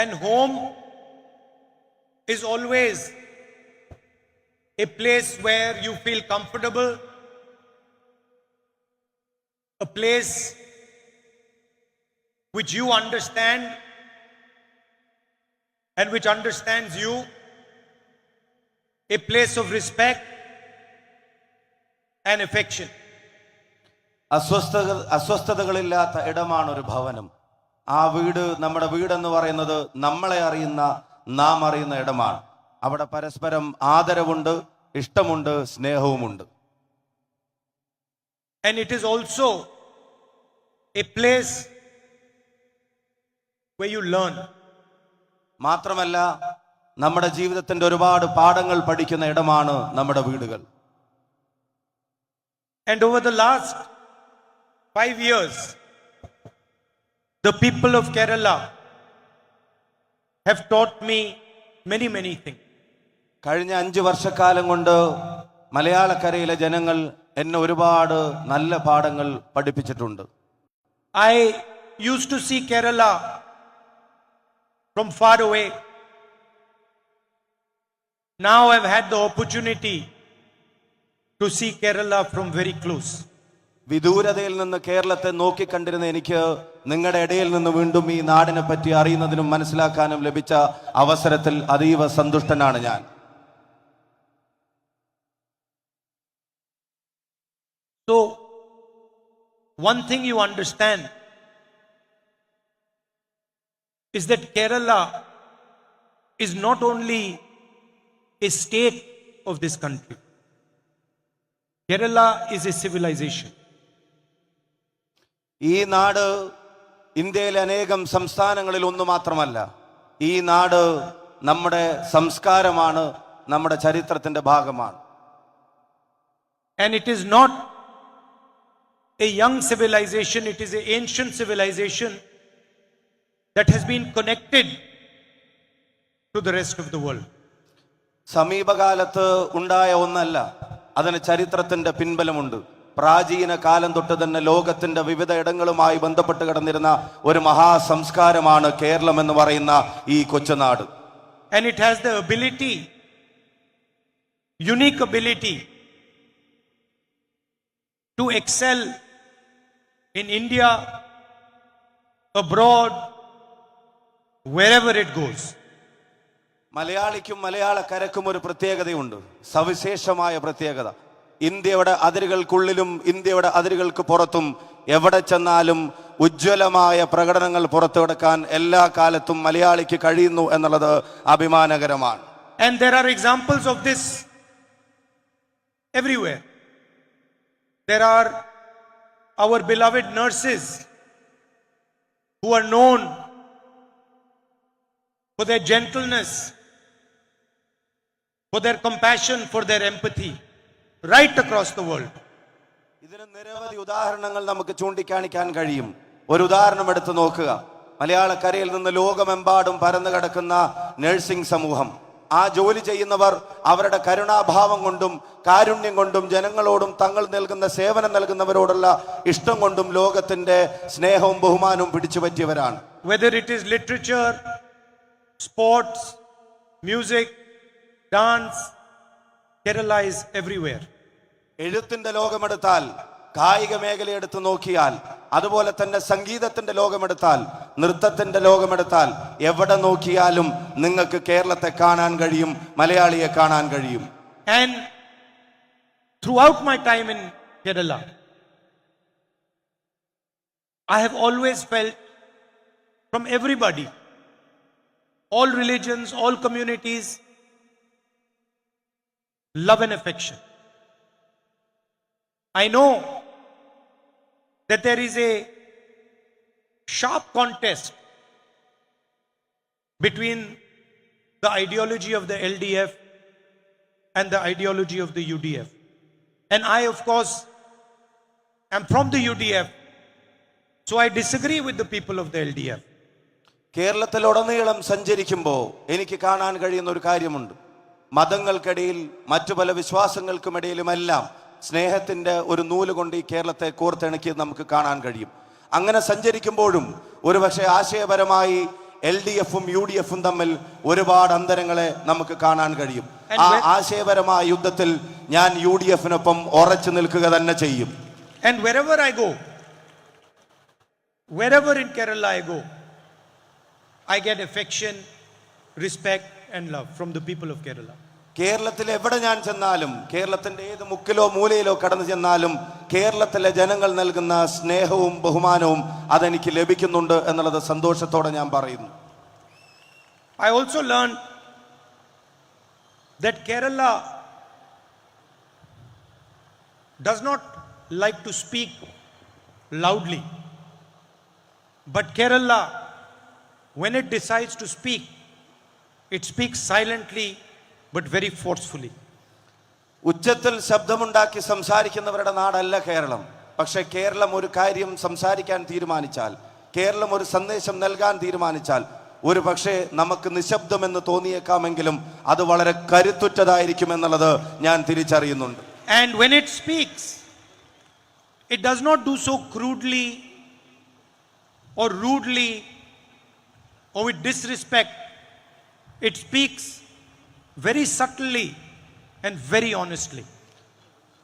And home is always a place where you feel comfortable, a place which you understand and which understands you, a place of respect and affection. അസ്വസ്ഥതകളില്ലാത്ത ഇടമാണ് ഒരു ഭവനം. ആ വീട്, നമ്മുടെ വീടെന്ന് പറയുന്നത് നമ്മളെ അറിയുന്ന, നാം അറിയുന്ന ഇടമാണ്. അവിടെ പരസ്പരം ആദരവുണ്ട്, ഇഷ്ടമുണ്ട്, സ്നേഹവുമുണ്ട്. And it is also a place where you learn. മാത്രമല്ല, നമ്മുടെ ജീവിതത്തിന്റെ ഒരുപാട് പാഠങ്ങൾ പഠിക്കുന്ന ഇടമാണ് നമ്മുടെ വീടുകൾ. And over the last 5 years, the people of Kerala have taught me many things. കഴിഞ്ഞ 5 വർഷക്കാലം കൊണ്ട് മലയാളക്കരയിലെ ജനങ്ങൾ എന്നെ ഒരുപാട് നല്ല പാഠങ്ങൾ പഠിപ്പിച്ചിട്ടുണ്ട്. I used to see Kerala from far away. Now I've had the opportunity to see Kerala from very close. വിദൂരതയിൽ നിന്ന് കേരളത്തെ നോക്കിക്കണ്ടിരുന്ന എനിക്ക് നിങ്ങളുടെ ഇടയിൽ നിന്ന് വീണ്ടും ഈ നാടിനെ പറ്റി അറിയുന്നതിനും മനസ്സിലാക്കാനും ലഭിച്ച അവസരത്തിൽ അതീവ സന്തുഷ്ടനാണ് ഞാൻ. So, one thing you understand is that Kerala is not only a state of this country. Kerala is a civilization. ഈ നാട് ഇന്ത്യയിലെ അനേകം സംസ്ഥാനങ്ങളിൽ ഒന്ന് മാത്രമല്ല. ഈ നാട് നമ്മുടെ സംസ്കാരമാണ്, നമ്മുടെ ചരിത്രത്തിന്റെ ഭാഗമാണ്. And it is not a young civilization, it is an ancient civilization that has been connected to the rest of the world. സമീപകാലത്ത് ഉണ്ടായ ഒന്നല്ല, അതിന് ചരിത്രത്തിന്റെ പിൻബലമുണ്ട്. പ്രാചീന കാലം തൊട്ട് തന്നെ ലോകത്തിന്റെ വിവിധ ഇടങ്ങളുമായി ബന്ധപ്പെട്ട് കിടന്നിരുന്ന ഒരു മഹാസംസ്കാരമാണ് കേരളം എന്ന് പറയുന്ന ഈ കൊച്ചുനാട്. And it has the ability, unique ability, to excel in India, abroad, wherever it goes. മലയാളിക്കും മലയാളക്കരക്കും ഒരു പ്രത്യേകതയുണ്ട്, സവിശേഷമായ പ്രത്യേകത. ഇന്ത്യയുടെ അതിരുകൾക്കുള്ളിലും ഇന്ത്യയുടെ അതിരുകൾക്ക് പുറത്തും എവിടെ ചെന്നാലും ഉജ്ജ്വലമായ പ്രകടനങ്ങൾ പുറത്തെടുക്കാൻ എല്ലാ കാലത്തും മലയാളിക്ക് കഴിയുന്നു എന്നുള്ളത് അഭിമാനകരമാണ്. And there are examples of this everywhere. There are our beloved nurses who are known for their gentleness, for their compassion, for their empathy, right across the world. ഇതിന് നിരവധി ഉദാഹരണങ്ങൾ നമുക്ക് ചൂണ്ടിക്കാണിക്കാൻ കഴിയും. ഒരു ഉദാഹരണം എടുത്തു നോക്കുക. മലയാളക്കരയിൽ നിന്ന് ലോകമെമ്പാടും പരന്നു കിടക്കുന്ന നഴ്സിംഗ് സമൂഹം, ആ ജോലി ചെയ്യുന്നവർ അവരുടെ കരുണാഭാവം കൊണ്ടും കാരുണ്യം കൊണ്ടും ജനങ്ങളോടും തങ്ങൾ നൽകുന്ന സേവനം നൽകുന്നവരോടുള്ള ഇഷ്ടം കൊണ്ടും ലോകത്തിന്റെ സ്നേഹവും ബഹുമാനവും പിടിച്ചു പറ്റിയവരാണ്. Whether it is literature, sports, music, dance, Kerala is everywhere. എഴുത്തിന്റെ ലോകമെടുത്താൽ, കായിക മേഖല എടുത്തു നോക്കിയാൽ, അതുപോലെ തന്നെ സംഗീതത്തിന്റെ ലോകമെടുത്താൽ, നൃത്തത്തിന്റെ ലോകമെടുത്താൽ, എവിടെ നോക്കിയാലും നിങ്ങൾക്ക് കേരളത്തെ കാണാൻ കഴിയും, മലയാളിയെ കാണാൻ കഴിയും. And throughout my time in Kerala, I have always felt from everybody, all religions, all communities, love and affection. I know that there is a sharp contest between the ideology of the LDF and the ideology of the UDF. And I, of course, am from the UDF, so I disagree with the people of the LDF. കേരളത്തിലുടനീളം സഞ്ചരിക്കുമ്പോൾ എനിക്ക് കാണാൻ കഴിയുന്ന ഒരു കാര്യമുണ്ട്. മതങ്ങൾക്കിടയിൽ, മറ്റു പല വിശ്വാസങ്ങൾക്കുമിടയിലുമെല്ലാം സ്നേഹത്തിന്റെ ഒരു നൂല് കൊണ്ട് ഈ കേരളത്തെ കോർത്തിണക്കി നമുക്ക് കാണാൻ കഴിയും. അങ്ങനെ സഞ്ചരിക്കുമ്പോഴും ഒരുപക്ഷെ ആശയപരമായി LDF-ഉം UDF-ഉം തമ്മിൽ ഒരുപാട് അന്തരങ്ങളെ നമുക്ക് കാണാൻ കഴിയും. ആ ആശയപരമായ യുദ്ധത്തിൽ ഞാൻ UDF-നൊപ്പം ഉറച്ചു നിൽക്കുക തന്നെ ചെയ്യും. And wherever I go, wherever in Kerala I go, I get affection, respect and love from the people of Kerala. കേരളത്തിൽ എവിടെ ഞാൻ ചെന്നാലും, കേരളത്തിന്റെ ഏത് മുക്കിലോ മൂലയിലോ കടന്നു ചെന്നാലും കേരളത്തിലെ ജനങ്ങൾ നൽകുന്ന സ്നേഹവും ബഹുമാനവും അതെനിക്ക് ലഭിക്കുന്നുണ്ട് എന്നുള്ളത് സന്തോഷത്തോടെ ഞാൻ പറയുന്നു. I also learned that Kerala does not like to speak loudly, but Kerala, when it decides to speak, it speaks silently but very forcefully. ഉച്ചത്തിൽ ശബ്ദമുണ്ടാക്കി സംസാരിക്കുന്നവരുടെ നാടല്ല കേരളം. പക്ഷേ കേരളം ഒരു കാര്യം സംസാരിക്കാൻ തീരുമാനിച്ചാൽ, കേരളം ഒരു സന്ദേശം നൽകാൻ തീരുമാനിച്ചാൽ, ഒരു പക്ഷേ നമുക്ക് നിശബ്ദമെന്ന് തോന്നിയേക്കാമെങ്കിലും അത് വളരെ കരുത്തുറ്റതായിരിക്കും എന്നുള്ളത് ഞാൻ തിരിച്ചറിയുന്നുണ്ട്. And when it speaks, it does not do so crudely or rudely or with disrespect. It speaks very subtly and very honestly.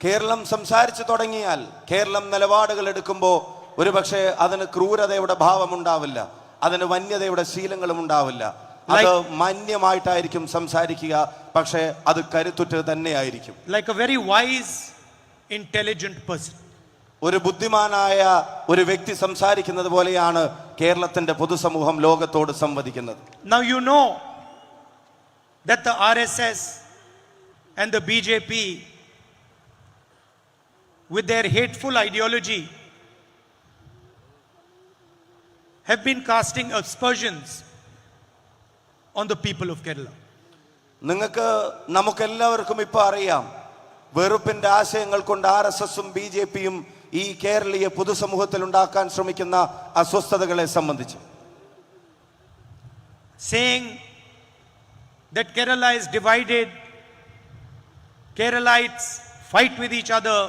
Keralam സംസാരിച്ചു തുടങ്ങിയാൽ, കേരളം നിലപാടുകൾ എടുക്കുമ്പോൾ ഒരു പക്ഷേ അതിന് ക്രൂരതയുടെ ഭാവമുണ്ടാവില്ല, അതിന് വന്യതയുടെ ശീലങ്ങളും ഉണ്ടാവില്ല. അത് മാന്യമായിട്ടായിരിക്കും സംസാരിക്കുക, പക്ഷേ അത് കരുത്തുറ്റത് തന്നെയായിരിക്കും. Like a very wise, intelligent person. ഒരു ബുദ്ധിമാനായ ഒരു വ്യക്തി സംസാരിക്കുന്നത് പോലെയാണ് കേരളത്തിന്റെ പൊതുസമൂഹം ലോകത്തോട് സംവദിക്കുന്നത്. Now you know that the RSS and the BJP, with their hateful ideology, have been casting aspersions on the people of Kerala. നമുക്കെല്ലാവർക്കും ഇപ്പോൾ അറിയാം, വെറുപ്പിന്റെ ആശയങ്ങൾ കൊണ്ട് RSS-ഉം BJP-യും ഈ കേരളീയ പൊതുസമൂഹത്തിൽ ഉണ്ടാക്കാൻ ശ്രമിക്കുന്ന അസ്വസ്ഥതകളെ സംബന്ധിച്ച്, saying that Kerala is divided, Keralites fight with each other,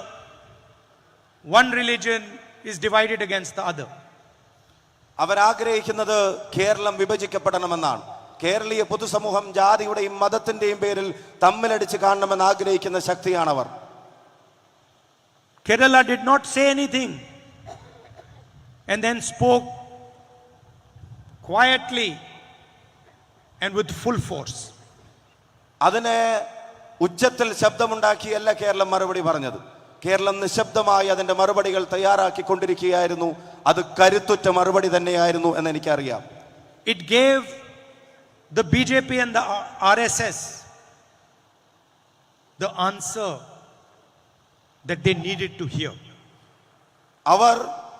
one religion is divided against the other. അവരാഗ്രഹിക്കുന്നത് Keralam വിഭജിക്കപ്പെടണമെന്നാണ്. കേരളീയ പൊതുസമൂഹം ജാതിയുടെയും മതത്തിന്റെയും പേരിൽ തമ്മിലടിച്ച് കാണണമെന്ന് ആഗ്രഹിക്കുന്ന ശക്തിയാണവർ. Kerala did not say anything and then spoke quietly and with full force. അതിനെ ഉച്ചത്തിൽ ശബ്ദമുണ്ടാക്കിയല്ല കേരളം മറുപടി പറഞ്ഞത്. കേരളം നിശബ്ദമായി അതിന്റെ മറുപടികൾ തയ്യാറാക്കിക്കൊണ്ടിരിക്കുകയായിരുന്നു. അത് കരുത്തുറ്റ മറുപടി തന്നെയായിരുന്നു എന്ന് എനിക്കറിയാം. It gave the BJP and the RSS the answer that they needed to hear. അവർ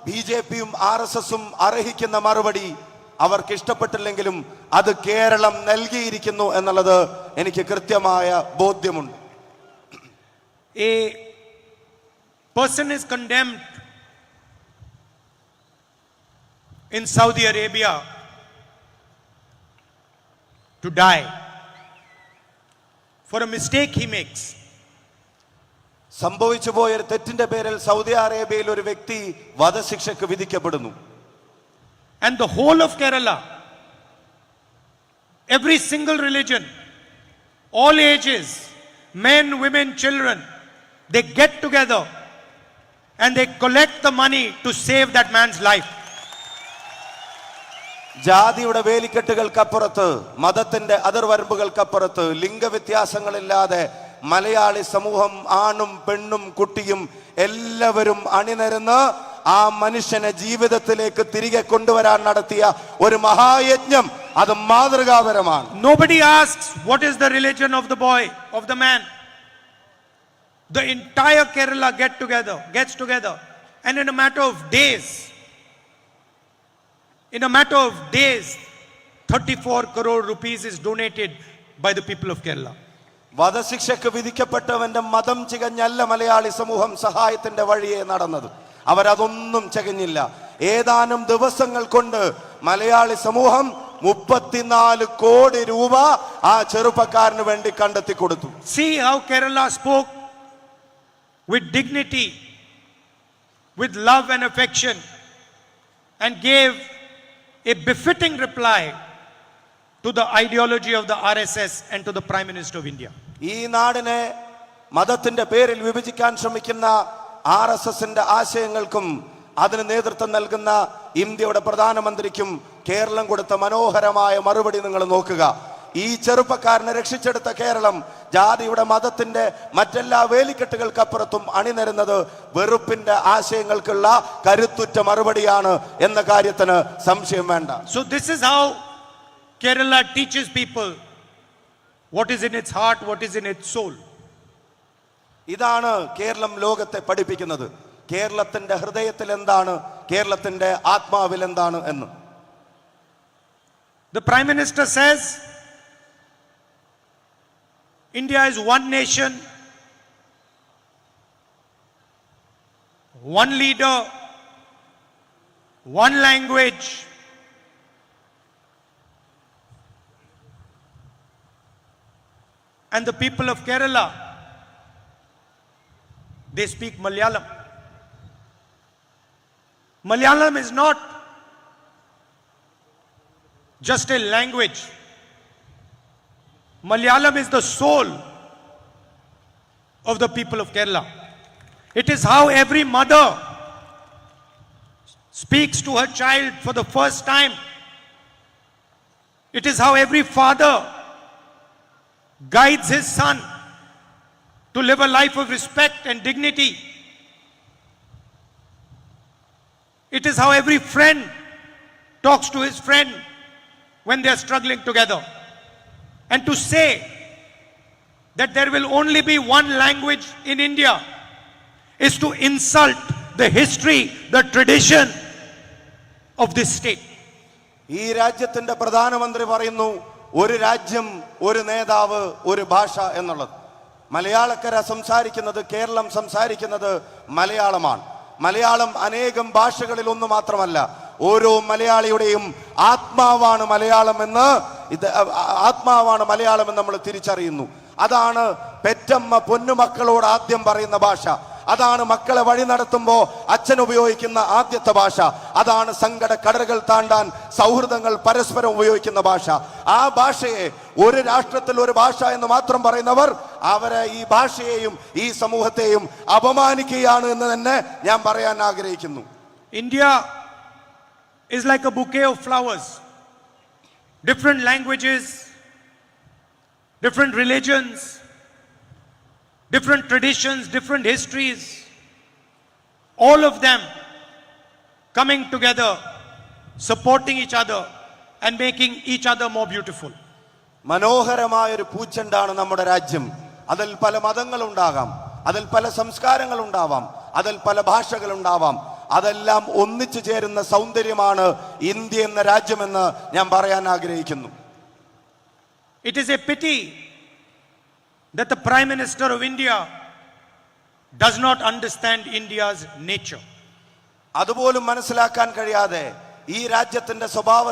BJP-യും RSS-ഉം അർഹിക്കുന്ന മറുപടി അവർക്ക് ഇഷ്ടപ്പെട്ടില്ലെങ്കിലും അത് കേരളം നൽകിയിരിക്കുന്നു എന്നുള്ളത് എനിക്ക് കൃത്യമായ ബോധ്യമുണ്ട്. A person is condemned in Saudi Arabia to die for a mistake he makes. സംഭവിച്ചു പോയ ഒരു തെറ്റിന്റെ പേരിൽ സൗദി അറേബ്യയിൽ ഒരു വ്യക്തി വധശിക്ഷയ്ക്ക് വിധിക്കപ്പെടുന്നു. And the whole of Kerala, every single religion, all ages, men, women, children, they get together and they collect the money to save that man's life. ജാതിയുടെ വേലിക്കെട്ടുകൾക്കപ്പുറത്ത്, മതത്തിന്റെ അതിർവരമ്പുകൾക്കപ്പുറത്ത്, ലിംഗവ്യത്യാസങ്ങളില്ലാതെ മലയാളി സമൂഹം, ആണും പെണ്ണും കുട്ടിയും എല്ലാവരും അണിനിരന്ന് ആ മനുഷ്യനെ ജീവിതത്തിലേക്ക് തിരികെ കൊണ്ടുവരാൻ നടത്തിയ ഒരു മഹായജ്ഞം, അത് മാതൃകാപരമാണ്. Nobody asks what is the religion of the boy, of the man. The entire Kerala gets together, and in a matter of days, 34 crore rupees is donated by the people of Kerala. വധശിക്ഷയ്ക്ക് വിധിക്കപ്പെട്ടവന്റെ മതം ചികഞ്ഞല്ല മലയാളി സമൂഹം സഹായത്തിന്റെ വഴിയെ നടന്നത്. അവരതൊന്നും ചകഞ്ഞില്ല. ഏതാനും ദിവസങ്ങൾ കൊണ്ട് മലയാളി സമൂഹം 34 കോടി രൂപ ആ ചെറുപ്പക്കാരന് വേണ്ടി കണ്ടെത്തി കൊടുത്തു. See how Kerala spoke with dignity, with love and affection, and gave a befitting reply to the ideology of the RSS and to the Prime Minister of India. ഈ നാടിനെ മതത്തിന്റെ പേരിൽ വിഭജിക്കാൻ ശ്രമിക്കുന്ന RSSന്റെ ആശയങ്ങൾക്കും അതിന് നേതൃത്വം നൽകുന്ന ഇന്ത്യയുടെ പ്രധാനമന്ത്രിക്കും കേരളം കൊടുത്ത മനോഹരമായ മറുപടി നിങ്ങൾ നോക്കുക. ഈ ചെറുപ്പക്കാരനെ രക്ഷിച്ചെടുത്ത കേരളം ജാതിയുടെ മതത്തിന്റെ മറ്റെല്ലാ വേലിക്കെട്ടുകൾക്കപ്പുറത്തും അണിനിരുന്നത് വെറുപ്പിന്റെ ആശയങ്ങൾക്കുള്ള കരുത്തുറ്റ മറുപടിയാണ് എന്ന കാര്യത്തിന് സംശയം വേണ്ട. So this is how Kerala teaches people what is in its heart, what is in its soul. ഇതാണ് കേരളം ലോകത്തെ പഠിപ്പിക്കുന്നത്. കേരളത്തിന്റെ ഹൃദയത്തിൽ എന്താണ്, കേരളത്തിന്റെ ആത്മാവിൽ എന്താണ് എന്ന്. The Prime Minister says India is one nation, one leader, one language, and the people of Kerala, they speak Malayalam. Malayalam is not just a language. Malayalam is the soul of the people of Kerala. It is how every mother speaks to her child for the first time. It is how every father guides his son to live a life of respect and dignity. It is how every friend talks to his friend when they are struggling together. And to say that there will only be one language in India is to insult the history, the tradition of this state. ഈ രാജ്യത്തിന്റെ പ്രധാനമന്ത്രി പറയുന്നു ഒരു രാജ്യം, ഒരു നേതാവ്, ഒരു ഭാഷ എന്നുള്ളത്. മലയാളക്കര സംസാരിക്കുന്നത്, കേരളം സംസാരിക്കുന്നത് മലയാളമാണ്. മലയാളം അനേകം ഭാഷകളിൽ ഒന്ന് മാത്രമല്ല, ഓരോ മലയാളിയുടെയും ആത്മാവാണ് മലയാളം എന്ന് നമ്മൾ തിരിച്ചറിയുന്നു. അതാണ് പെറ്റമ്മ പൊന്നുമക്കളോട് ആദ്യം പറയുന്ന ഭാഷ. അതാണ് മക്കളെ വഴി നടത്തുമ്പോൾ അച്ഛൻ ഉപയോഗിക്കുന്ന ആദ്യത്തെ ഭാഷ. അതാണ് സങ്കട കടലുകൾ താണ്ടാൻ സൗഹൃദങ്ങൾ പരസ്പരം ഉപയോഗിക്കുന്ന ഭാഷ. ആ ഭാഷയെ ഒരു രാഷ്ട്രത്തിൽ ഒരു ഭാഷ എന്ന് മാത്രം പറയുന്നവർ അവരെ ഈ ഭാഷയെയും ഈ സമൂഹത്തെയും അപമാനിക്കുകയാണ് എന്ന് തന്നെ ഞാൻ പറയാൻ ആഗ്രഹിക്കുന്നു. India is like a bouquet of flowers. Different languages, different religions, different traditions, different histories, all of them coming together, supporting each other and making each other more beautiful. മനോഹരമായ ഒരു പൂച്ചെണ്ടാണ് നമ്മുടെ രാജ്യം. അതിൽ പല മതങ്ങളുണ്ടാകാം, അതിൽ പല സംസ്കാരങ്ങളുണ്ടാവാം, അതിൽ പല ഭാഷകളുണ്ടാവാം. അതെല്ലാം ഒന്നിച്ചു ചേരുന്ന സൗന്ദര്യമാണ് ഇന്ത്യ എന്ന രാജ്യമെന്ന് ഞാൻ പറയാൻ ആഗ്രഹിക്കുന്നു. It is a pity that the Prime Minister of India does not understand India's nature. അതുപോലും മനസ്സിലാക്കാൻ കഴിയാതെ ഈ രാജ്യത്തിന്റെ സ്വഭാവ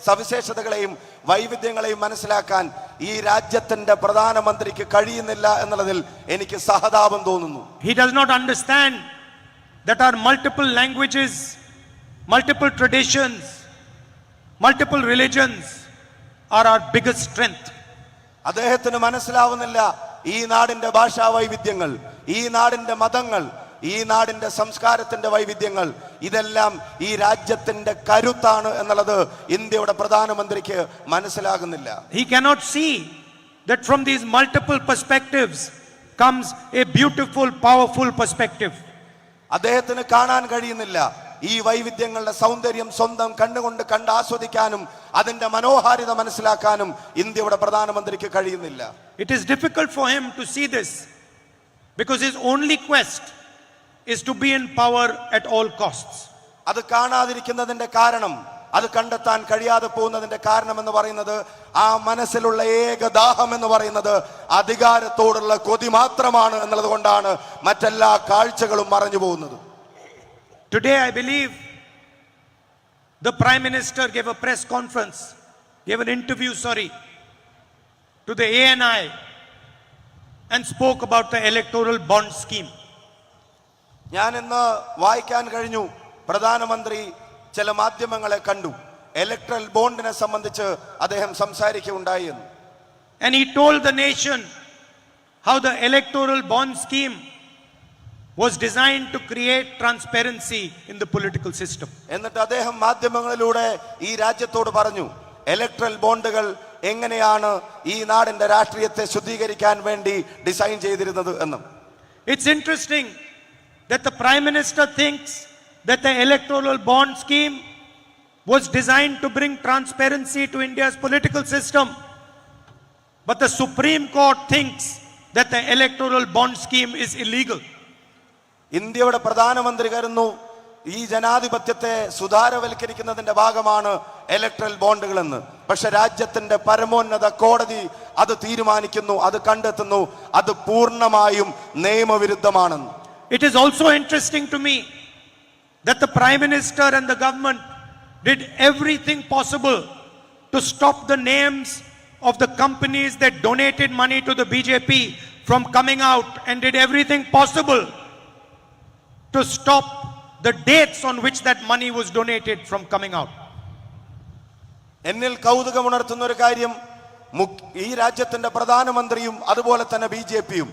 സവിശേഷതകളെയും വൈവിധ്യങ്ങളെയും മനസ്സിലാക്കാൻ ഈ രാജ്യത്തിന്റെ പ്രധാനമന്ത്രിക്ക് കഴിയുന്നില്ല എന്നുള്ളതിൽ എനിക്ക് സഹതാപം തോന്നുന്നു. He does not understand that our multiple languages, multiple traditions, multiple religions are our biggest strength. അദ്ദേഹത്തിന് മനസ്സിലാവുന്നില്ല ഈ നാടിന്റെ ഭാഷാ വൈവിധ്യങ്ങൾ, ഈ നാടിന്റെ മതങ്ങൾ, ഈ നാടിന്റെ സംസ്കാരത്തിന്റെ വൈവിധ്യങ്ങൾ ഇതെല്ലാം ഈ രാജ്യത്തിന്റെ കരുത്താണ് എന്നുള്ളത് ഇന്ത്യയുടെ പ്രധാനമന്ത്രിക്ക് മനസ്സിലാകുന്നില്ല. He cannot see that from these multiple perspectives comes a beautiful, powerful perspective. അദ്ദേഹത്തിന് കാണാൻ കഴിയുന്നില്ല ഈ വൈവിധ്യങ്ങളുടെ സൗന്ദര്യം സ്വന്തം കണ്ണുകൊണ്ട് കണ്ട് ആസ്വദിക്കാനും അതിന്റെ മനോഹാരിത മനസ്സിലാക്കാനും ഇന്ത്യയുടെ പ്രധാനമന്ത്രിക്ക് കഴിയുന്നില്ല. It is difficult for him to see this because his only quest is to be in power at all costs. അത് കാണാതിരിക്കുന്നതിന്റെ കാരണം, അത് കണ്ടെത്താൻ കഴിയാതെ പോകുന്നതിന്റെ കാരണം എന്ന് പറയുന്നത് ആ മനസ്സിലുള്ള ഏകദാഹം എന്ന് പറയുന്നത് അധികാരത്തോടുള്ള കൊതി മാത്രമാണ് എന്നുള്ളത് കൊണ്ടാണ് മറ്റെല്ലാ കാഴ്ചകളും മറഞ്ഞു പോകുന്നത്. Today I believe the Prime Minister gave a press conference, gave an interview, to the ANI and spoke about the electoral bond scheme. ഞാൻ ഇന്ന് വായിക്കാൻ കഴിഞ്ഞു, പ്രധാനമന്ത്രി ചില മാധ്യമങ്ങളെ കണ്ടു. ഇലക്ട്രൽ ബോണ്ടിനെ സംബന്ധിച്ച് അദ്ദേഹം സംസാരിക്കുകയുണ്ടായി എന്ന്. And he told the nation how the electoral bond scheme was designed to create transparency in the political system. എന്നിട്ട് അദ്ദേഹം മാധ്യമങ്ങളിലൂടെ ഈ രാജ്യത്തോട് പറഞ്ഞു ഇലക്ട്രൽ ബോണ്ടുകൾ എങ്ങനെയാണ് ഈ നാടിന്റെ രാഷ്ട്രീയത്തെ ശുദ്ധീകരിക്കാൻ വേണ്ടി ഡിസൈൻ ചെയ്തിരുന്നത് എന്നും. It's interesting that the Prime Minister thinks that the electoral bond scheme was designed to bring transparency to India's political system. But the Supreme Court thinks that the electoral bond scheme is illegal. ഇന്ത്യയുടെ പ്രധാനമന്ത്രി കരുതുന്നു ഈ ജനാധിപത്യത്തെ സുതാരവൽക്കരിക്കുന്നതിന്റെ ഭാഗമാണ് electoral ബോണ്ടുകൾ എന്ന്. പക്ഷെ രാജ്യത്തിന്റെ പരമോന്നത കോടതി അത് തീരുമാനിക്കുന്നു, അത് കണ്ടെത്തുന്നു, അത് പൂർണ്ണമായും നിയമവിരുദ്ധമാണെന്ന്. It is also interesting to me that the Prime Minister and the government did everything possible to stop the names of the companies that donated money to the BJP from coming out, and did everything possible to stop the dates on which that money was donated from coming out. എന്നിൽ കൗതുകമുണർത്തുന്ന ഒരു കാര്യം, ഈ രാജ്യത്തിന്റെ പ്രധാനമന്ത്രിയും അതുപോലെ തന്നെ BJPയും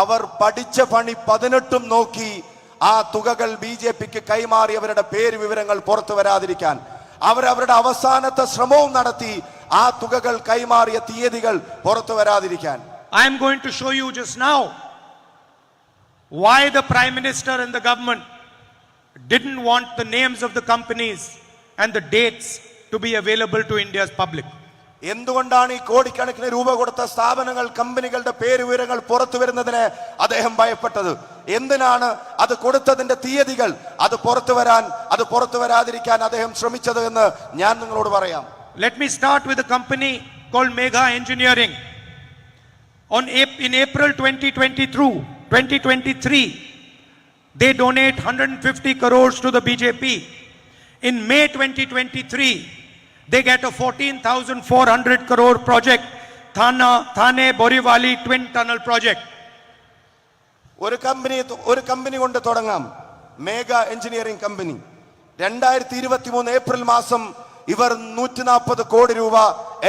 അവർ പഠിച്ച പണി 18 നോക്കി ആ തുകകൾ BJPക്ക് കൈമാറിയവരുടെ പേര് വിവരങ്ങൾ പുറത്തു വരാതിരിക്കാൻ അവരവരുടെ അവസാനത്തെ ശ്രമവും നടത്തി ആ തുകകൾ കൈമാറിയ തീയതികൾ പുറത്തു വരാതിരിക്കാൻ. I am going to show you just now why the Prime Minister and the government didn't want the names of the companies and the dates to be available to India's public. എന്തുകൊണ്ടാണ് ഈ കോടിക്കണക്കിന് രൂപ കൊടുത്ത സ്ഥാപനങ്ങൾ കമ്പനികളുടെ പേര് വിവരങ്ങൾ പുറത്തു വരുന്നതിന് അദ്ദേഹം ഭയപ്പെട്ടത്? എന്തിനാണ് അത് കൊടുത്തതിന്റെ തീയതികൾ അത് പുറത്തു വരാതിരിക്കാൻ അദ്ദേഹം ശ്രമിച്ചത് എന്ന് ഞാൻ നിങ്ങളോട് പറയാം. Let me start with a company called Megha Engineering. In April 2023, they donate 150 crores to the BJP. In May 2023, they get a 14,400 crore project, Thane Borivali Twin Tunnel project. ഒരു കമ്പനി കൊണ്ട് തുടങ്ങാം, മേഘ എഞ്ചിനീയറിംഗ് കമ്പനി. 2023 ഏപ്രിൽ മാസം ഇവർ 140 കോടി രൂപ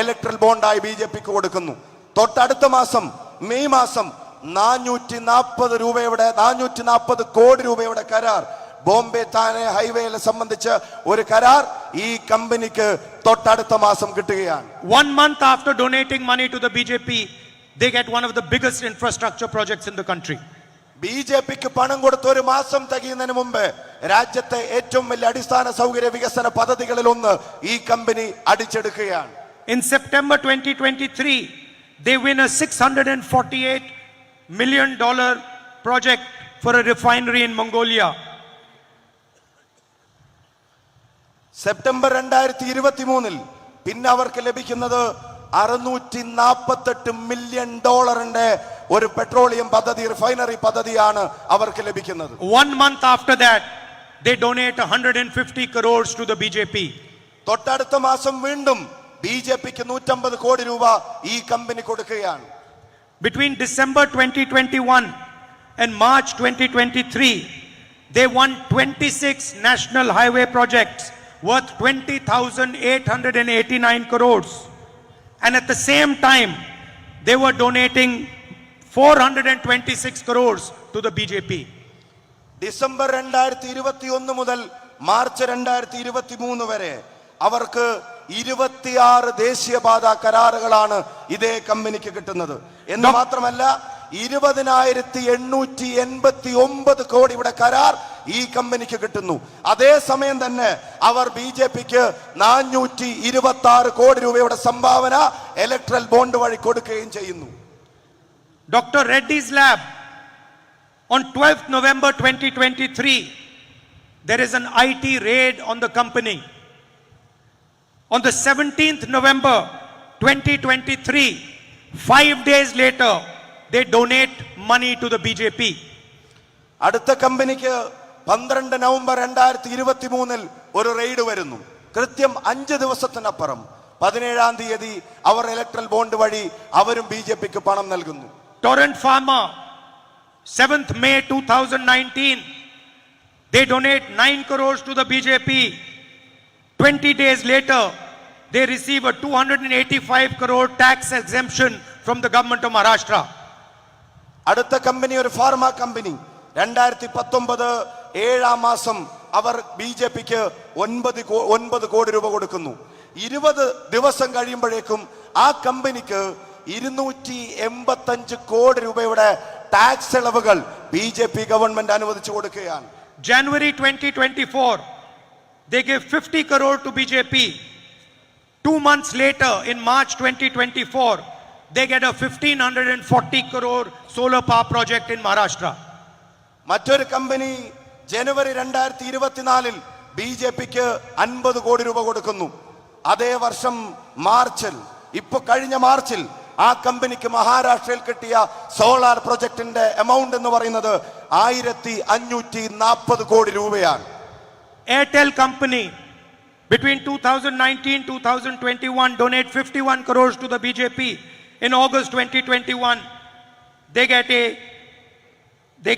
electoral ബോണ്ടായി BJPക്ക് കൊടുക്കുന്നു. തൊട്ടടുത്ത മാസം മെയ് മാസം 440 കോടി രൂപയുടെ കരാർ, ബോംബെ താനെ ഹൈവേയെ സംബന്ധിച്ച് ഒരു കരാർ ഈ കമ്പനിക്ക് തൊട്ടടുത്ത മാസം കിട്ടുകയാണ്. 1 month after donating money to the BJP, they get one of the biggest infrastructure projects in the country. BJPക്ക് പണം കൊടുത്ത ഒരു മാസം തികയുന്നതിന് മുമ്പ് രാജ്യത്തെ ഏറ്റവും വലിയ അടിസ്ഥാന സൗകര്യ വികസന പദ്ധതികളിൽ ഒന്ന് ഈ company അടിച്ചെടുക്കുകയാണ്. In September 2023, they win a $648 million project for a refinery in Mongolia. September 2023 പിന്നെ അവർക്ക് ലഭിക്കുന്നത് $648 മില്യൺ ഒരു പെട്രോളിയം പദ്ധതി, റിഫൈനറി പദ്ധതിയാണ് അവർക്ക് ലഭിക്കുന്നത്. 1 month after that, they donate 150 crores to the BJP. തൊട്ടടുത്ത മാസം വീണ്ടും BJPക്ക് 150 കോടി രൂപ ഈ കമ്പനി കൊടുക്കുകയാണ്. Between December 2021 and March 2023, they won 26 national highway projects worth 20,889 crores. And at the same time, they were donating 426 crores to the BJP. December 2021 മുതൽ March 2023 വരെ അവർക്ക് 26 ദേശീയപാത കരാറുകളാണ് ഇതേ കമ്പനിക്ക് കിട്ടുന്നത്. എന്ന് മാത്രമല്ല 20,889 കോടിയുടെ കരാർ ഈ കമ്പനിക്ക് കിട്ടുന്നു. അതേസമയം തന്നെ അവർ BJPക്ക് 426 കോടി രൂപയുടെ സംഭാവന ഇലക്ട്രൽ ബോണ്ട് വഴി കൊടുക്കുകയും ചെയ്യുന്നു. Dr. Reddy's lab, on 12th November 2023, there is an IT raid on the company. On the 17th November 2023, 5 days later, they donate money to the BJP. അടുത്ത കമ്പനിക്ക് 12 നവംബർ 2023 ഒരു റെയ്ഡ് വരുന്നു. കൃത്യം 5 ദിവസത്തിനപ്പുറം 17-ാം തീയതി അവർ ഇലക്ട്രൽ ബോണ്ട് വഴി അവരും BJPക്ക് പണം നൽകുന്നു. Torrent Pharma, 7th May 2019, they donate 9 crores to the BJP. 20 days later, they receive a 285 crore tax exemption from the government of Maharashtra. അടുത്ത കമ്പനി ഒരു ഫാർമ കമ്പനി 2019 7 മാസം അവർ BJPക്ക് 9 കോടി രൂപ കൊടുക്കുന്നു. 20 ദിവസം കഴിയുമ്പോഴേക്കും ആ കമ്പനിക്ക് 285 കോടി രൂപയുടെ ടാക്സ് ഇളവുകൾ BJP ഗവൺമെന്റ് അനുവദിച്ചു കൊടുക്കുകയാണ്. January 2024, they gave 50 crore to BJP. 2 months later, in March 2024, they get a 1540 crore solar power project in Maharashtra. മറ്റൊരു കമ്പനി ജനുവരി 2024 BJPക്ക് 50 കോടി രൂപ കൊടുക്കുന്നു. അതേ വർഷം മാർച്ചിൽ, കഴിഞ്ഞ മാർച്ചിൽ ആ കമ്പനിക്ക് മഹാരാഷ്ട്രയിൽ കിട്ടിയ സോളാർ പ്രൊജക്ടിന്റെ എമൗണ്ട് എന്ന് പറയുന്നത് 1540 കോടി രൂപയാണ്. Airtel company, between 2019-2021, donate 51 crores to the BJP. In August 2021, they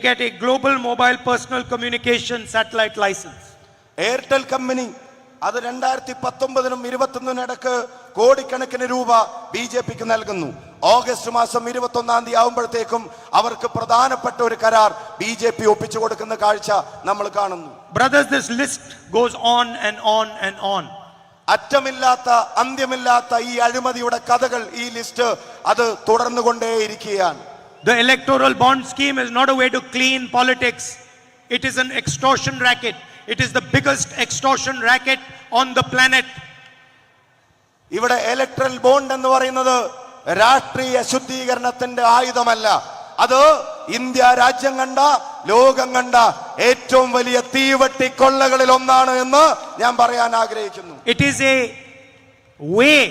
get a global mobile personal communication satellite license. Airtel company അത് 2019-നും 2021-നും ഇടയ്ക്ക് കോടിക്കണക്കിന് രൂപ BJPക്ക് നൽകുന്നു. ഓഗസ്റ്റ് മാസം 21-ാം തീയതി ആവുമ്പോഴത്തേക്കും അവർക്ക് പ്രധാനപ്പെട്ട ഒരു കരാർ BJP ഒപ്പിച്ചു കൊടുക്കുന്ന കാഴ്ച നമ്മൾ കാണുന്നു. Brothers, this list goes on and on and on. അറ്റമില്ലാത്ത അന്ത്യമില്ലാത്ത ഈ അഴിമതിയുടെ കഥകൾ, ഈ ലിസ്റ്റ് അത് തുടർന്നുകൊണ്ടേയിരിക്കുകയാണ്. The electoral bond scheme is not a way to clean politics. It is an extortion racket. It is the biggest extortion racket on the planet. ഇവിടെ electoral bond എന്ന് പറയുന്നത് രാഷ്ട്രീയ ശുദ്ധീകരണത്തിന്റെ ആയുധമല്ല. അത് ഇന്ത്യ രാജ്യം കണ്ട, ലോകം കണ്ട ഏറ്റവും വലിയ തീവട്ടി കൊള്ളകളിൽ ഒന്നാണ് എന്ന് ഞാൻ പറയാൻ ആഗ്രഹിക്കുന്നു. It is a way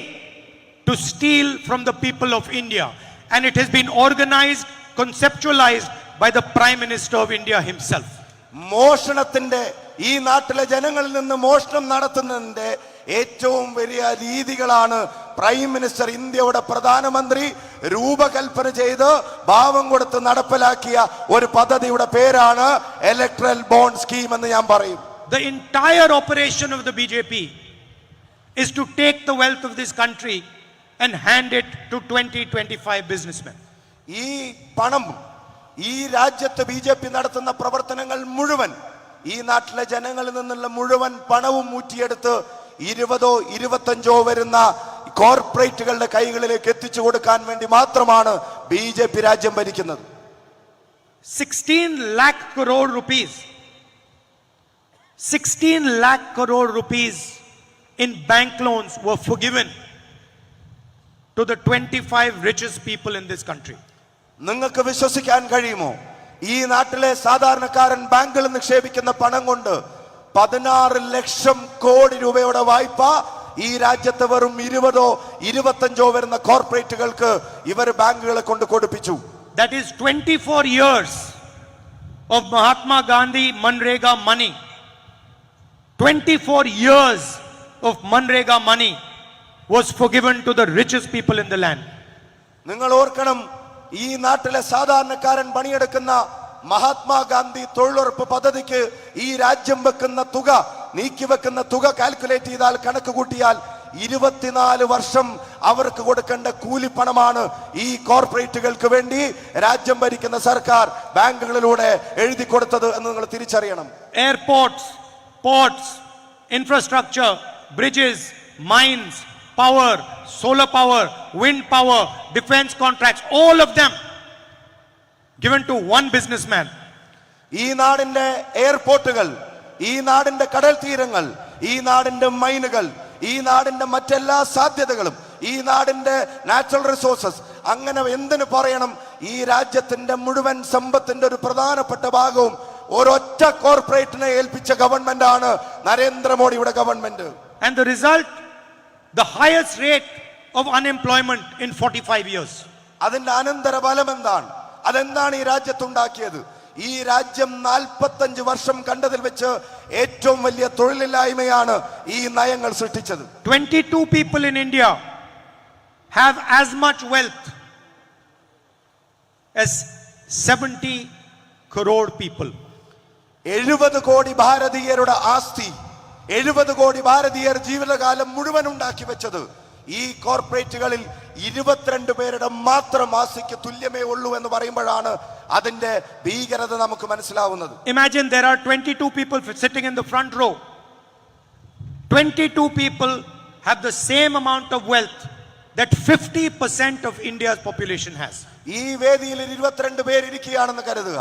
to steal from the people of India, and it has been organized, conceptualized by the Prime Minister of India himself. മോഷണത്തിന്റെ, ഈ നാട്ടിലെ ജനങ്ങളിൽ നിന്ന് മോഷണം നടത്തുന്നതിന്റെ ഏറ്റവും വലിയ രീതികളാണ് പ്രൈം മിനിസ്റ്റർ, ഇന്ത്യയുടെ പ്രധാനമന്ത്രി രൂപകൽപ്പന ചെയ്ത് ഭാവം കൊടുത്ത് നടപ്പിലാക്കിയ ഒരു പദ്ധതിയുടെ പേരാണ് ഇലക്ട്രൽ ബോണ്ട് സ്കീം എന്ന് ഞാൻ പറയും. The entire operation of the BJP is to take the wealth of this country and hand it to 20-25 businessmen. ഈ പണം, ഈ രാജ്യത്ത് BJP നടത്തുന്ന പ്രവർത്തനങ്ങൾ മുഴുവൻ, ഈ നാട്ടിലെ ജനങ്ങളിൽ നിന്നുള്ള മുഴുവൻ പണവും ഊറ്റിയെടുത്ത് 20-25 വരുന്ന കോർപ്പറേറ്റുകളുടെ കൈകളിലേക്ക് എത്തിച്ചു കൊടുക്കാൻ വേണ്ടി മാത്രമാണ് BJP രാജ്യം ഭരിക്കുന്നത്. 16 lakh crore rupees. 16 lakh crore rupees in bank loans were forgiven to the 25 richest people in this country. നിങ്ങൾക്ക് വിശ്വസിക്കാൻ കഴിയുമോ? ഈ നാട്ടിലെ സാധാരണക്കാരൻ ബാങ്കിൽ നിക്ഷേപിക്കുന്ന പണം കൊണ്ട് 16 ലക്ഷം കോടി രൂപയുടെ വായ്പ ഈ രാജ്യത്ത് വെറും 20-25 വരുന്ന കോർപ്പറേറ്റുകൾക്ക് ഇവർ ബാങ്കുകളെ കൊണ്ട് കൊടുപ്പിച്ചു. That is 24 years of Mahatma Gandhi Manrega money. 24 years of Manrega money was forgiven to the richest people in the land. നിങ്ങൾ ഓർക്കണം, ഈ നാട്ടിലെ സാധാരണക്കാരൻ പണിയെടുക്കുന്ന മഹാത്മാഗാന്ധി തൊഴിലുറപ്പ് പദ്ധതിക്ക് ഈ രാജ്യം വെക്കുന്ന തുക, നീക്കിവെക്കുന്ന തുക കാൽക്കുലേറ്റ് ചെയ്താൽ, കണക്ക് കൂട്ടിയാൽ 24 വർഷം അവർക്ക് കൊടുക്കേണ്ട കൂലിപ്പണമാണ് ഈ കോർപ്പറേറ്റുകൾക്ക് വേണ്ടി രാജ്യം ഭരിക്കുന്ന സർക്കാർ ബാങ്കുകളിലൂടെ എഴുതി കൊടുത്തത് എന്ന് നിങ്ങൾ തിരിച്ചറിയണം. Airports, ports, infrastructure, bridges, mines, power, solar power, wind power, defense contracts, all of them given to one businessman. ഈ നാടിന്റെ എയർപോർട്ടുകൾ, ഈ നാടിന്റെ കടൽ തീരങ്ങൾ, ഈ നാടിന്റെ മൈനുകൾ, ഈ നാടിന്റെ മറ്റെല്ലാ സാധ്യതകളും, ഈ നാടിന്റെ നാച്ചുറൽ റിസോഴ്സസ്, അങ്ങനെ എന്തിനു പറയണം, ഈ രാജ്യത്തിന്റെ മുഴുവൻ സമ്പത്തിന്റെ ഒരു പ്രധാനപ്പെട്ട ഭാഗവും ഒരൊറ്റ കോർപ്പറേറ്റിനെ ഏൽപ്പിച്ച ഗവൺമെന്റ് ആണ് നരേന്ദ്രമോദിയുടെ government. And the result, the highest rate of unemployment in 45 years. അതിന്റെ അനന്തര ഫലം എന്താണ്? അതെന്താണ് ഈ രാജ്യത്തുണ്ടാക്കിയത്? ഈ രാജ്യം 45 വർഷം കണ്ടതിൽ വെച്ച് ഏറ്റവും വലിയ തൊഴിലില്ലായ്മയാണ് ഈ നയങ്ങൾ സൃഷ്ടിച്ചത്. 22 people in India have as much wealth as 70 crore people. 70 കോടി ഭാരതീയരുടെ ആസ്തി 70 കോടി ഭാരതീയർ ജീവിതകാലം മുഴുവൻ ഉണ്ടാക്കി വെച്ചത് ഈ കോർപ്പറേറ്റുകളിൽ 22 പേരുടെ മാത്രം മാസിക്ക് തുല്യമേ ഉള്ളൂ എന്ന് പറയുമ്പോഴാണ് അതിന്റെ ഭീകരത നമുക്ക് മനസ്സിലാവുന്നത്. Imagine there are 22 people sitting in the front row. 22 people have the same amount of wealth that 50% of India's population has. ഈ വേദിയിൽ 22 പേര് ഇരിക്കുകയാണെന്ന് കരുതുക.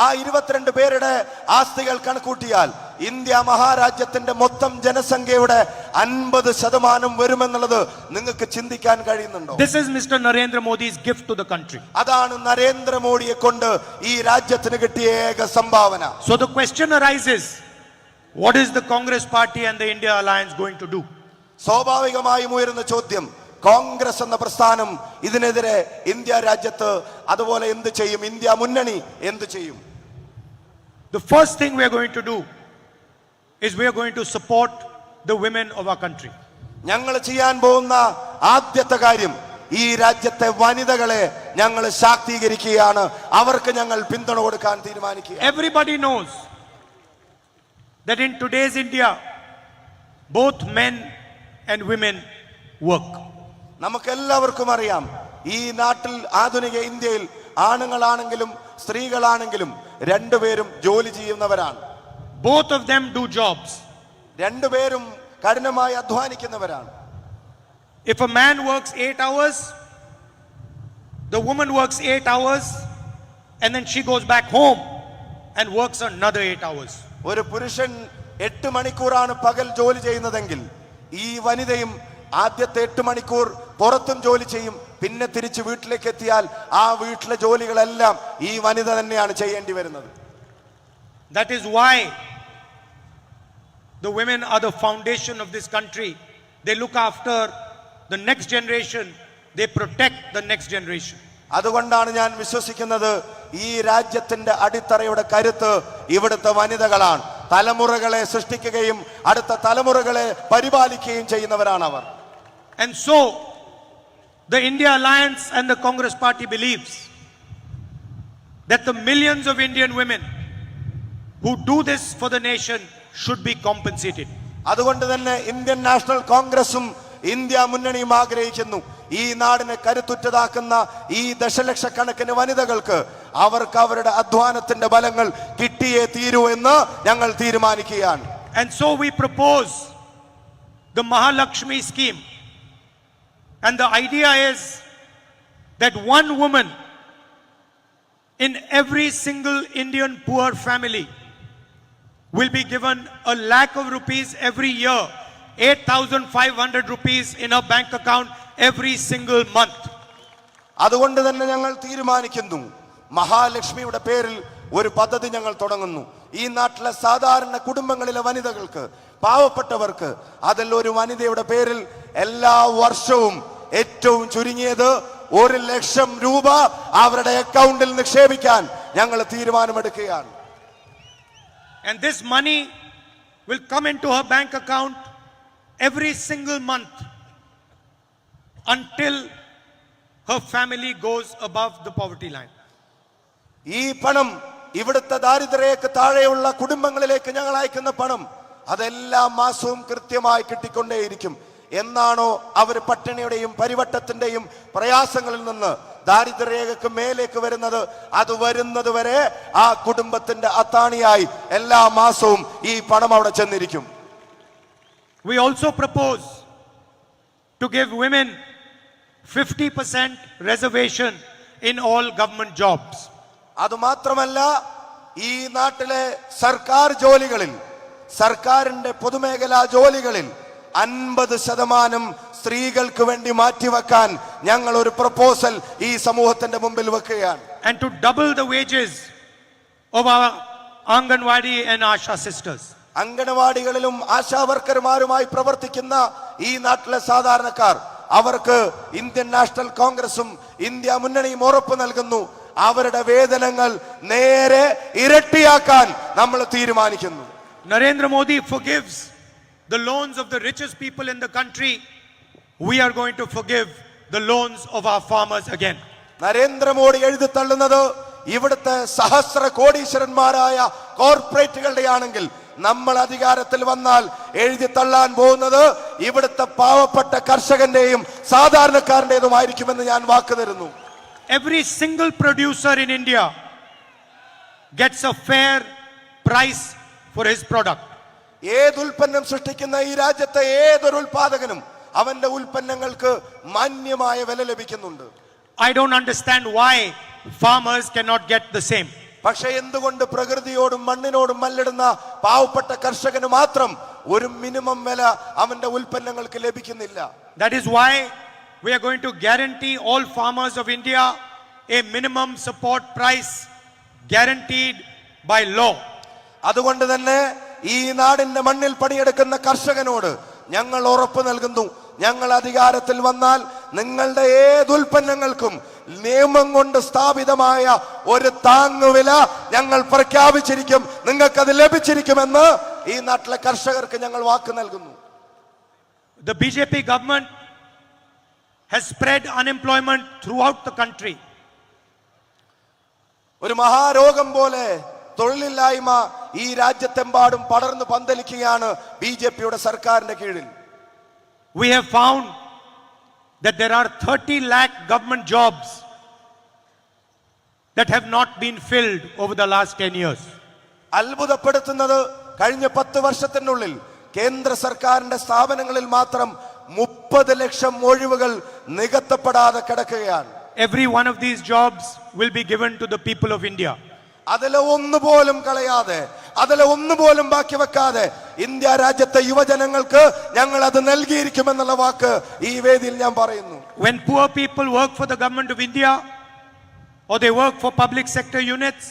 ആ 22 പേരുടെ ആസ്തികൾ കണക്കൂട്ടിയാൽ ഇന്ത്യ മഹാരാജ്യത്തിന്റെ മൊത്തം ജനസംഖ്യയുടെ 50% വരുമെന്നുള്ളത് നിങ്ങൾക്ക് ചിന്തിക്കാൻ കഴിയുന്നുണ്ടോ? This is Mr. Narendra Modi's gift to the country. അതാണ് നരേന്ദ്രമോദിയെ കൊണ്ട് ഈ രാജ്യത്തിന് കിട്ടിയ ഏക സംഭാവന. So the question arises, what is the Congress party and the India alliance going to do? സ്വാഭാവികമായും ഉയരുന്ന ചോദ്യം, കോൺഗ്രസ് എന്ന പ്രസ്ഥാനം ഇതിനെതിരെ ഇന്ത്യ രാജ്യത്ത് അതുപോലെ എന്ത് ചെയ്യും? ഇന്ത്യ മുന്നണി എന്ത് ചെയ്യും? The first thing we are going to do is we are going to support the women of our country. ഞങ്ങൾ ചെയ്യാൻ പോകുന്ന ആദ്യത്തെ കാര്യം ഈ രാജ്യത്തെ വനിതകളെ ഞങ്ങൾ ശാക്തീകരിക്കുകയാണ്. അവർക്ക് ഞങ്ങൾ പിന്തുണ കൊടുക്കാൻ തീരുമാനിക്കുക. Everybody knows that in today's India, both men and women work. നമുക്കെല്ലാവർക്കും അറിയാം, ഈ നാട്ടിൽ ആധുനിക ഇന്ത്യയിൽ ആണുങ്ങളാണെങ്കിലും സ്ത്രീകളാണെങ്കിലും രണ്ടുപേരും ജോലി ചെയ്യുന്നവരാണ്. Both of them do jobs. രണ്ടുപേരും കഠിനമായി അധ്വാനിക്കുന്നവരാണ്. If a man works 8 hours, the woman works 8 hours, and then she goes back home and works another 8 hours. ഒരു പുരുഷൻ 8 മണിക്കൂറാണ് പകൽ ജോലി ചെയ്യുന്നതെങ്കിൽ ഈ വനിതയും ആദ്യത്തെ 8 മണിക്കൂർ പുറത്തും ജോലി ചെയ്യും. പിന്നെ തിരിച്ച് വീട്ടിലേക്ക് എത്തിയാൽ ആ വീട്ടിലെ ജോലികളെല്ലാം ഈ വനിത തന്നെയാണ് ചെയ്യേണ്ടി വരുന്നത്. That is why the women are the foundation of this country. They look after the next generation. They protect the next generation. അതുകൊണ്ടാണ് ഞാൻ വിശ്വസിക്കുന്നത് ഈ രാജ്യത്തിന്റെ അടിത്തറയുടെ കരുത്ത് ഇവിടുത്തെ വനിതകളാണ്. തലമുറകളെ സൃഷ്ടിക്കുകയും അടുത്ത തലമുറകളെ പരിപാലിക്കുകയും ചെയ്യുന്നവരാണ് അവർ. And so the India Alliance and the Congress Party believes that the millions of Indian women who do this for the nation should be compensated. അതുകൊണ്ട് തന്നെ ഇന്ത്യൻ നാഷണൽ കോൺഗ്രസും ഇന്ത്യ മുന്നണിയും ആഗ്രഹിക്കുന്നു, ഈ നാടിനെ കരുത്തുറ്റതാക്കുന്ന ഈ ദശലക്ഷക്കണക്കിന് വനിതകൾക്ക് അവർക്ക് അവരുടെ അധ്വാനത്തിന്റെ ഫലങ്ങൾ കിട്ടിയേ തീരൂ എന്ന് ഞങ്ങൾ തീരുമാനിക്കുകയാണ്. And so we propose the Mahalakshmi scheme. And the idea is that one woman in every single Indian poor family will be given 1,00,000 rupees every year, 8,500 rupees in her bank account every single month. അതുകൊണ്ട് തന്നെ ഞങ്ങൾ തീരുമാനിക്കുന്നു, മഹാലക്ഷ്മിയുടെ പേരിൽ ഒരു പദ്ധതി ഞങ്ങൾ തുടങ്ങുന്നു. ഈ നാട്ടിലെ സാധാരണ കുടുംബങ്ങളിലെ വനിതകൾക്ക്, പാവപ്പെട്ടവർക്ക്, അതിൽ ഒരു വനിതയുടെ പേരിൽ എല്ലാ വർഷവും ഏറ്റവും ചുരുങ്ങിയത് 1,00,000 രൂപ അവരുടെ അക്കൗണ്ടിൽ നിക്ഷേപിക്കാൻ ഞങ്ങൾ തീരുമാനമെടുക്കുകയാണ്. And this money will come into her bank account every single month until her family goes above the poverty line. ഈ പണം ഇവിടുത്തെ ദാരിദ്ര്യരേഖയ്ക്ക് താഴെയുള്ള കുടുംബങ്ങളിലേക്ക് ഞങ്ങൾ അയക്കുന്ന പണം അതെല്ലാ മാസവും കൃത്യമായി കിട്ടിക്കൊണ്ടേയിരിക്കും. എന്നാണോ അവർ പട്ടിണിയുടെയും പരിവട്ടത്തിന്റെയും പ്രയാസങ്ങളിൽ നിന്ന് ദാരിദ്ര്യരേഖയ്ക്ക് മേലേക്ക് വരുന്നത്, അത് വരുന്നത് വരെ ആ കുടുംബത്തിന്റെ അത്താണിയായി എല്ലാ മാസവും ഈ പണം അവിടെ ചെന്നിരിക്കും. We also propose to give women 50% reservation in all government jobs. അത് മാത്രമല്ല, ഈ നാട്ടിലെ സർക്കാർ ജോലികളിൽ, സർക്കാരിന്റെ പൊതുമേഖലാ ജോലികളിൽ 50% സ്ത്രീകൾക്ക് വേണ്ടി മാറ്റിവെക്കാൻ ഞങ്ങൾ ഒരു പ്രപ്പോസൽ ഈ സമൂഹത്തിന്റെ മുമ്പിൽ വെക്കുകയാണ്. And to double the wages of our Anganwadi and Asha sisters. അംഗനവാടികളിലും ആശാവർക്കർമാരുമായി പ്രവർത്തിക്കുന്ന ഈ നാട്ടിലെ സാധാരണക്കാർ, അവർക്ക് ഇന്ത്യൻ നാഷണൽ കോൺഗ്രസും ഇന്ത്യ മുന്നണിയും ഉറപ്പ് നൽകുന്നു, അവരുടെ വേതനങ്ങൾ നേരെ ഇരട്ടിയാക്കാൻ നമ്മൾ തീരുമാനിക്കുന്നു. Narendra Modi forgives the loans of the richest people in the country. We are going to forgive the loans of our farmers again. Narendra Modi എഴുതി തള്ളുന്നത് ഇവിടുത്തെ സഹസ്ര കോടീശ്വരന്മാരായ കോർപ്പറേറ്റുകളുടെ ആണെങ്കിൽ നമ്മൾ അധികാരത്തിൽ വന്നാൽ എഴുതി തള്ളാൻ പോകുന്നത് ഇവിടുത്തെ പാവപ്പെട്ട കർഷകന്റെയും സാധാരണക്കാരന്റേതുമായിരിക്കുമെന്ന് ഞാൻ വാക്ക് തരുന്നു. Every single producer in India gets a fair price for his product. ഏത് ഉൽപ്പന്നം സൃഷ്ടിക്കുന്ന ഈ രാജ്യത്തെ ഏതൊരു ഉൽപാദകനും അവന്റെ ഉൽപ്പന്നങ്ങൾക്ക് മാന്യമായ വില ലഭിക്കുന്നുണ്ട്. I don't understand why farmers cannot get the same. പക്ഷേ എന്തുകൊണ്ട് പ്രകൃതിയോടും മണ്ണിനോടും മല്ലിടുന്ന പാവപ്പെട്ട കർഷകന് മാത്രം ഒരു മിനിമം വില അവന്റെ ഉൽപ്പന്നങ്ങൾക്ക് ലഭിക്കുന്നില്ല? That is why we are going to guarantee all farmers of India a minimum support price guaranteed by law. അതുകൊണ്ട് തന്നെ ഈ നാടിന്റെ മണ്ണിൽ പണിയെടുക്കുന്ന കർഷകനോട് ഞങ്ങൾ ഉറപ്പ് നൽകുന്നു, ഞങ്ങൾ അധികാരത്തിൽ വന്നാൽ നിങ്ങളുടെ ഏത് ഉൽപ്പന്നങ്ങൾക്കും നിയമം കൊണ്ട് സ്ഥാപിതമായ ഒരു താങ്ങുവില ഞങ്ങൾ പ്രഖ്യാപിച്ചിരിക്കും, നിങ്ങൾക്കത് ലഭിച്ചിരിക്കുമെന്ന് ഈ നാട്ടിലെ കർഷകർക്ക് ഞങ്ങൾ വാക്ക് നൽകുന്നു. The BJP government has spread unemployment throughout the country. ഒരു മഹാരോഗം പോലെ തൊഴിലില്ലായ്മ ഈ രാജ്യത്തെമ്പാടും പടർന്നു പന്തലിക്കുകയാണ് ബിജെപിയുടെ സർക്കാരിന്റെ കീഴിൽ. We have found that there are 30 lakh government jobs that have not been filled over the last 10 years. അത്ഭുതപ്പെടുത്തുന്നത് കഴിഞ്ഞ 10 വർഷത്തിനുള്ളിൽ കേന്ദ്ര സർക്കാരിന്റെ സ്ഥാപനങ്ങളിൽ മാത്രം 30 ലക്ഷം ഒഴിവുകൾ നികത്തപ്പെടാതെ കിടക്കുകയാണ്. Every one of these jobs will be given to the people of India. അതിലെ ഒന്നുപോലും കളയാതെ, അതിലെ ഒന്നുപോലും ബാക്കി വെക്കാതെ ഇന്ത്യ രാജ്യത്തെ യുവജനങ്ങൾക്ക് ഞങ്ങൾ അത് നൽകിയിരിക്കുമെന്നുള്ള വാക്ക് ഈ വേദിയിൽ ഞാൻ പറയുന്നു. When poor people work for the government of India or they work for public sector units,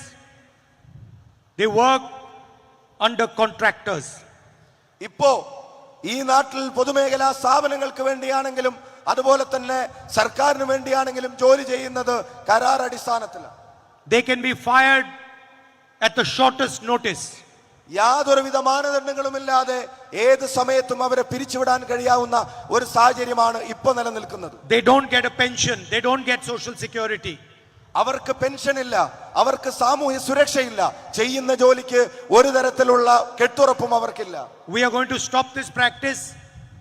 they work under contractors. ഇപ്പോ ഈ നാട്ടിൽ പൊതുമേഖലാ സ്ഥാപനങ്ങൾക്ക് വേണ്ടിയാണെങ്കിലും അതുപോലെ തന്നെ സർക്കാരിന് വേണ്ടിയാണെങ്കിലും ജോലി ചെയ്യുന്നത് കരാർ അടിസ്ഥാനത്തിലാണ്. They can be fired at the shortest notice. യാതൊരുവിധ മാനദണ്ഡങ്ങളുമില്ലാതെ ഏത് സമയത്തും അവരെ പിരിച്ചുവിടാൻ കഴിയാവുന്ന ഒരു സാഹചര്യമാണ് ഇപ്പോൾ നിലനിൽക്കുന്നത്. They don't get a pension, they don't get social security. അവർക്ക് പെൻഷൻ ഇല്ല, അവർക്ക് സാമൂഹ്യ സുരക്ഷയില്ല, ചെയ്യുന്ന ജോലിക്ക് ഒരു തരത്തിലുള്ള കെട്ടുറപ്പും അവർക്കില്ല. We are going to stop this practice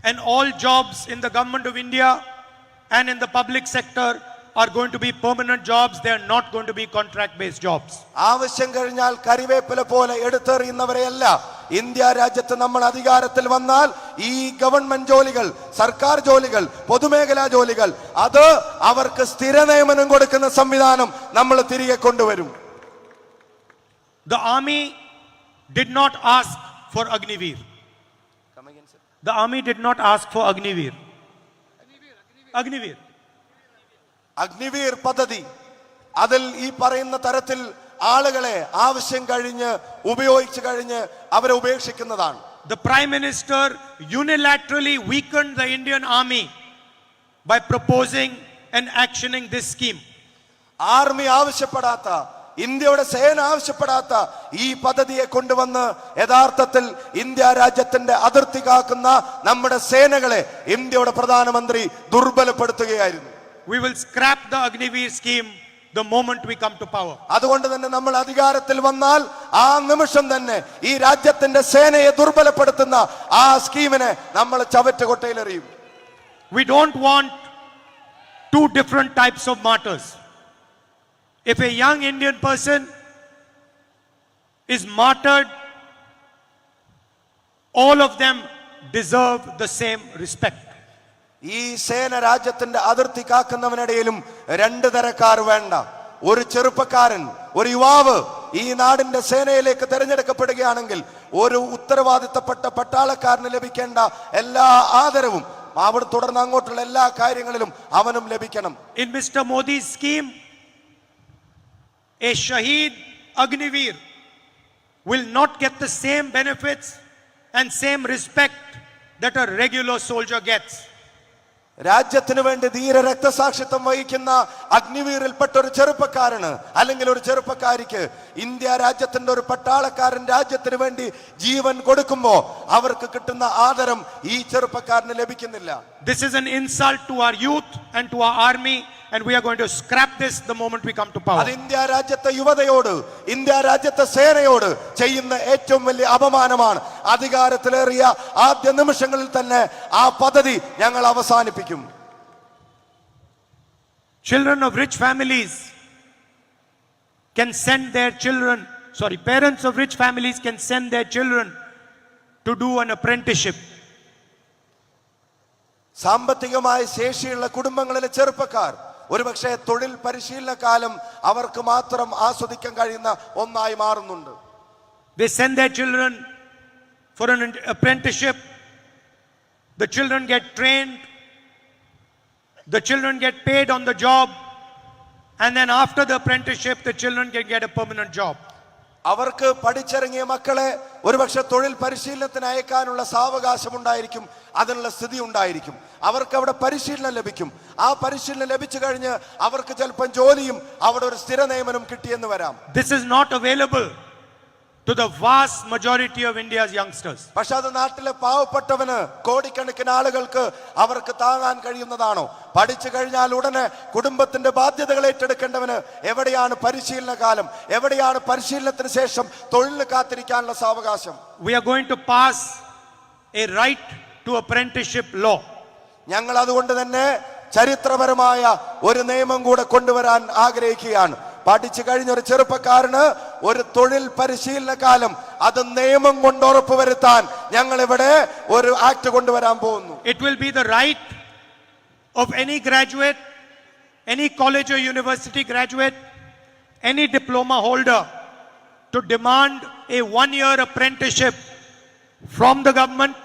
and all jobs in the government of India and in the public sector are going to be permanent jobs. They are not going to be contract based jobs. ആവശ്യം കഴിഞ്ഞാൽ കരിവേപ്പില പോലെ എടുത്തെറിയുന്നവരെയല്ല India രാജ്യത്ത് നമ്മൾ അധികാരത്തിൽ വന്നാൽ ഈ government ജോലികൾ, സർക്കാർ ജോലികൾ, പൊതുമേഖലാ ജോലികൾ അത് അവർക്ക് സ്ഥിര നിയമനം കൊടുക്കുന്ന സംവിധാനം നമ്മൾ തിരികെ കൊണ്ടുവരും. The army did not ask for Agniveer. The army did not ask for Agniveer. Agniveer. Agniveer പദ്ധതി, അതിൽ ഈ പറയുന്ന തരത്തിൽ ആളുകളെ ആവശ്യം കഴിഞ്ഞ് ഉപയോഗിച്ചു കഴിഞ്ഞ് അവരെ ഉപേക്ഷിക്കുന്നതാണ്. The Prime Minister unilaterally weakened the Indian Army by proposing and actioning this scheme. Army ആവശ്യപ്പെടാത്ത, ഇന്ത്യയുടെ സേന ആവശ്യപ്പെടാത്ത ഈ പദ്ധതിയെ കൊണ്ടുവന്ന് യഥാർത്ഥത്തിൽ ഇന്ത്യ രാജ്യത്തിന്റെ അതിർത്തി കാക്കുന്ന നമ്മുടെ സേനകളെ ഇന്ത്യയുടെ പ്രധാനമന്ത്രി ദുർബലപ്പെടുത്തുകയായിരുന്നു. We will scrap the Agniveer scheme the moment we come to power. അതുകൊണ്ട് തന്നെ നമ്മൾ അധികാരത്തിൽ വന്നാൽ ആ നിമിഷം തന്നെ ഈ രാജ്യത്തിന്റെ സേനയെ ദുർബലപ്പെടുത്തുന്ന ആ സ്കീമിനെ നമ്മൾ ചവറ്റുകൊട്ടയിലെറിയും. We don't want two different types of martyrs. If a young Indian person is martyred, all of them deserve the same respect. ഈ സേന രാജ്യത്തിന്റെ അതിർത്തി കാക്കുന്നവനിടയിലും രണ്ട് തരക്കാർ വേണ്ട. ഒരു ചെറുപ്പക്കാരൻ, ഒരു യുവാവ് ഈ നാടിന്റെ സേനയിലേക്ക് തെരഞ്ഞെടുക്കപ്പെടുകയാണെങ്കിൽ ഒരു ഉത്തരവാദിത്തപ്പെട്ട പട്ടാളക്കാരന് ലഭിക്കേണ്ട എല്ലാ ആദരവും അവിടെ തുടർന്ന് അങ്ങോട്ടുള്ള എല്ലാ കാര്യങ്ങളിലും അവനും ലഭിക്കണം. In Mr. Modi's scheme, a Shaheed Agniveer will not get the same benefits and same respect that a regular soldier gets. രാജ്യത്തിന് വേണ്ടി ധീര രക്തസാക്ഷിത്വം വഹിക്കുന്ന അഗ്നിവീറിൽപ്പെട്ട ഒരു ചെറുപ്പക്കാരന് അല്ലെങ്കിൽ ഒരു ചെറുപ്പക്കാരിക്ക് ഇന്ത്യ രാജ്യത്തിന്റെ ഒരു പട്ടാളക്കാരൻ രാജ്യത്തിന് വേണ്ടി ജീവൻ കൊടുക്കുമ്പോ അവർക്ക് കിട്ടുന്ന ആദരം ഈ ചെറുപ്പക്കാരന് ലഭിക്കുന്നില്ല. This is an insult to our youth and to our army and we are going to scrap this the moment we come to power. അത് ഇന്ത്യ രാജ്യത്തെ യുവതയോട്, ഇന്ത്യ രാജ്യത്തെ സേനയോട് ചെയ്യുന്ന ഏറ്റവും വലിയ അപമാനമാണ്. അധികാരത്തിലേറിയ ആദ്യ നിമിഷങ്ങളിൽ തന്നെ ആ പദ്ധതി ഞങ്ങൾ അവസാനിപ്പിക്കും. Children of rich families can send their children, parents of rich families can send their children to do an apprenticeship. സാമ്പത്തികമായ ശേഷിയുള്ള കുടുംബങ്ങളിലെ ചെറുപ്പക്കാർ ഒരുപക്ഷെ തൊഴിൽ പരിശീലന കാലം അവർക്ക് മാത്രം ആസ്വദിക്കാൻ കഴിയുന്ന ഒന്നായി മാറുന്നുണ്ട്. They send their children for an apprenticeship. The children get trained. The children get paid on the job. And then after the apprenticeship, the children can get a permanent job. അവർക്ക് പഠിച്ചിറങ്ങിയ മക്കളെ ഒരുപക്ഷെ തൊഴിൽ പരിശീലനത്തിന് അയക്കാനുള്ള സാവകാശം ഉണ്ടായിരിക്കും, അതിനുള്ള സ്ഥിതി ഉണ്ടായിരിക്കും. അവർക്ക് അവിടെ പരിശീലനം ലഭിക്കും. ആ പരിശീലനം ലഭിച്ചു കഴിഞ്ഞ് അവർക്ക് ചിലപ്പോൾ ജോലിയും അവിടെ ഒരു സ്ഥിര നിയമനം കിട്ടിയെന്ന് വരാം. This is not available to the vast majority of India's youngsters. പക്ഷെ അത് നാട്ടിലെ പാവപ്പെട്ടവന്, കോടിക്കണക്കിന് ആളുകൾക്ക് അവർക്ക് താങ്ങാൻ കഴിയുന്നതാണോ? പഠിച്ചു കഴിഞ്ഞാൽ ഉടനെ കുടുംബത്തിന്റെ ബാധ്യതകൾ ഏറ്റെടുക്കേണ്ടവന് എവിടെയാണ് പരിശീലന കാലം? എവിടെയാണ് പരിശീലനത്തിന് ശേഷം തൊഴിലിന് കാത്തിരിക്കാനുള്ള സാവകാശം? We are going to pass a right to apprenticeship law. ഞങ്ങൾ അതുകൊണ്ട് തന്നെ ചരിത്രപരമായ ഒരു നിയമം കൂടെ കൊണ്ടുവരാൻ ആഗ്രഹിക്കുകയാണ്. പഠിച്ചു കഴിഞ്ഞ ഒരു ചെറുപ്പക്കാരന് ഒരു തൊഴിൽ പരിശീലന കാലം അത് നിയമം കൊണ്ട് ഉറപ്പുവരുത്താൻ ഞങ്ങൾ ഇവിടെ ഒരു ആക്ട് കൊണ്ടുവരാൻ പോകുന്നു. It will be the right of any graduate, any college or university graduate, any diploma holder to demand a 1-year apprenticeship from the government.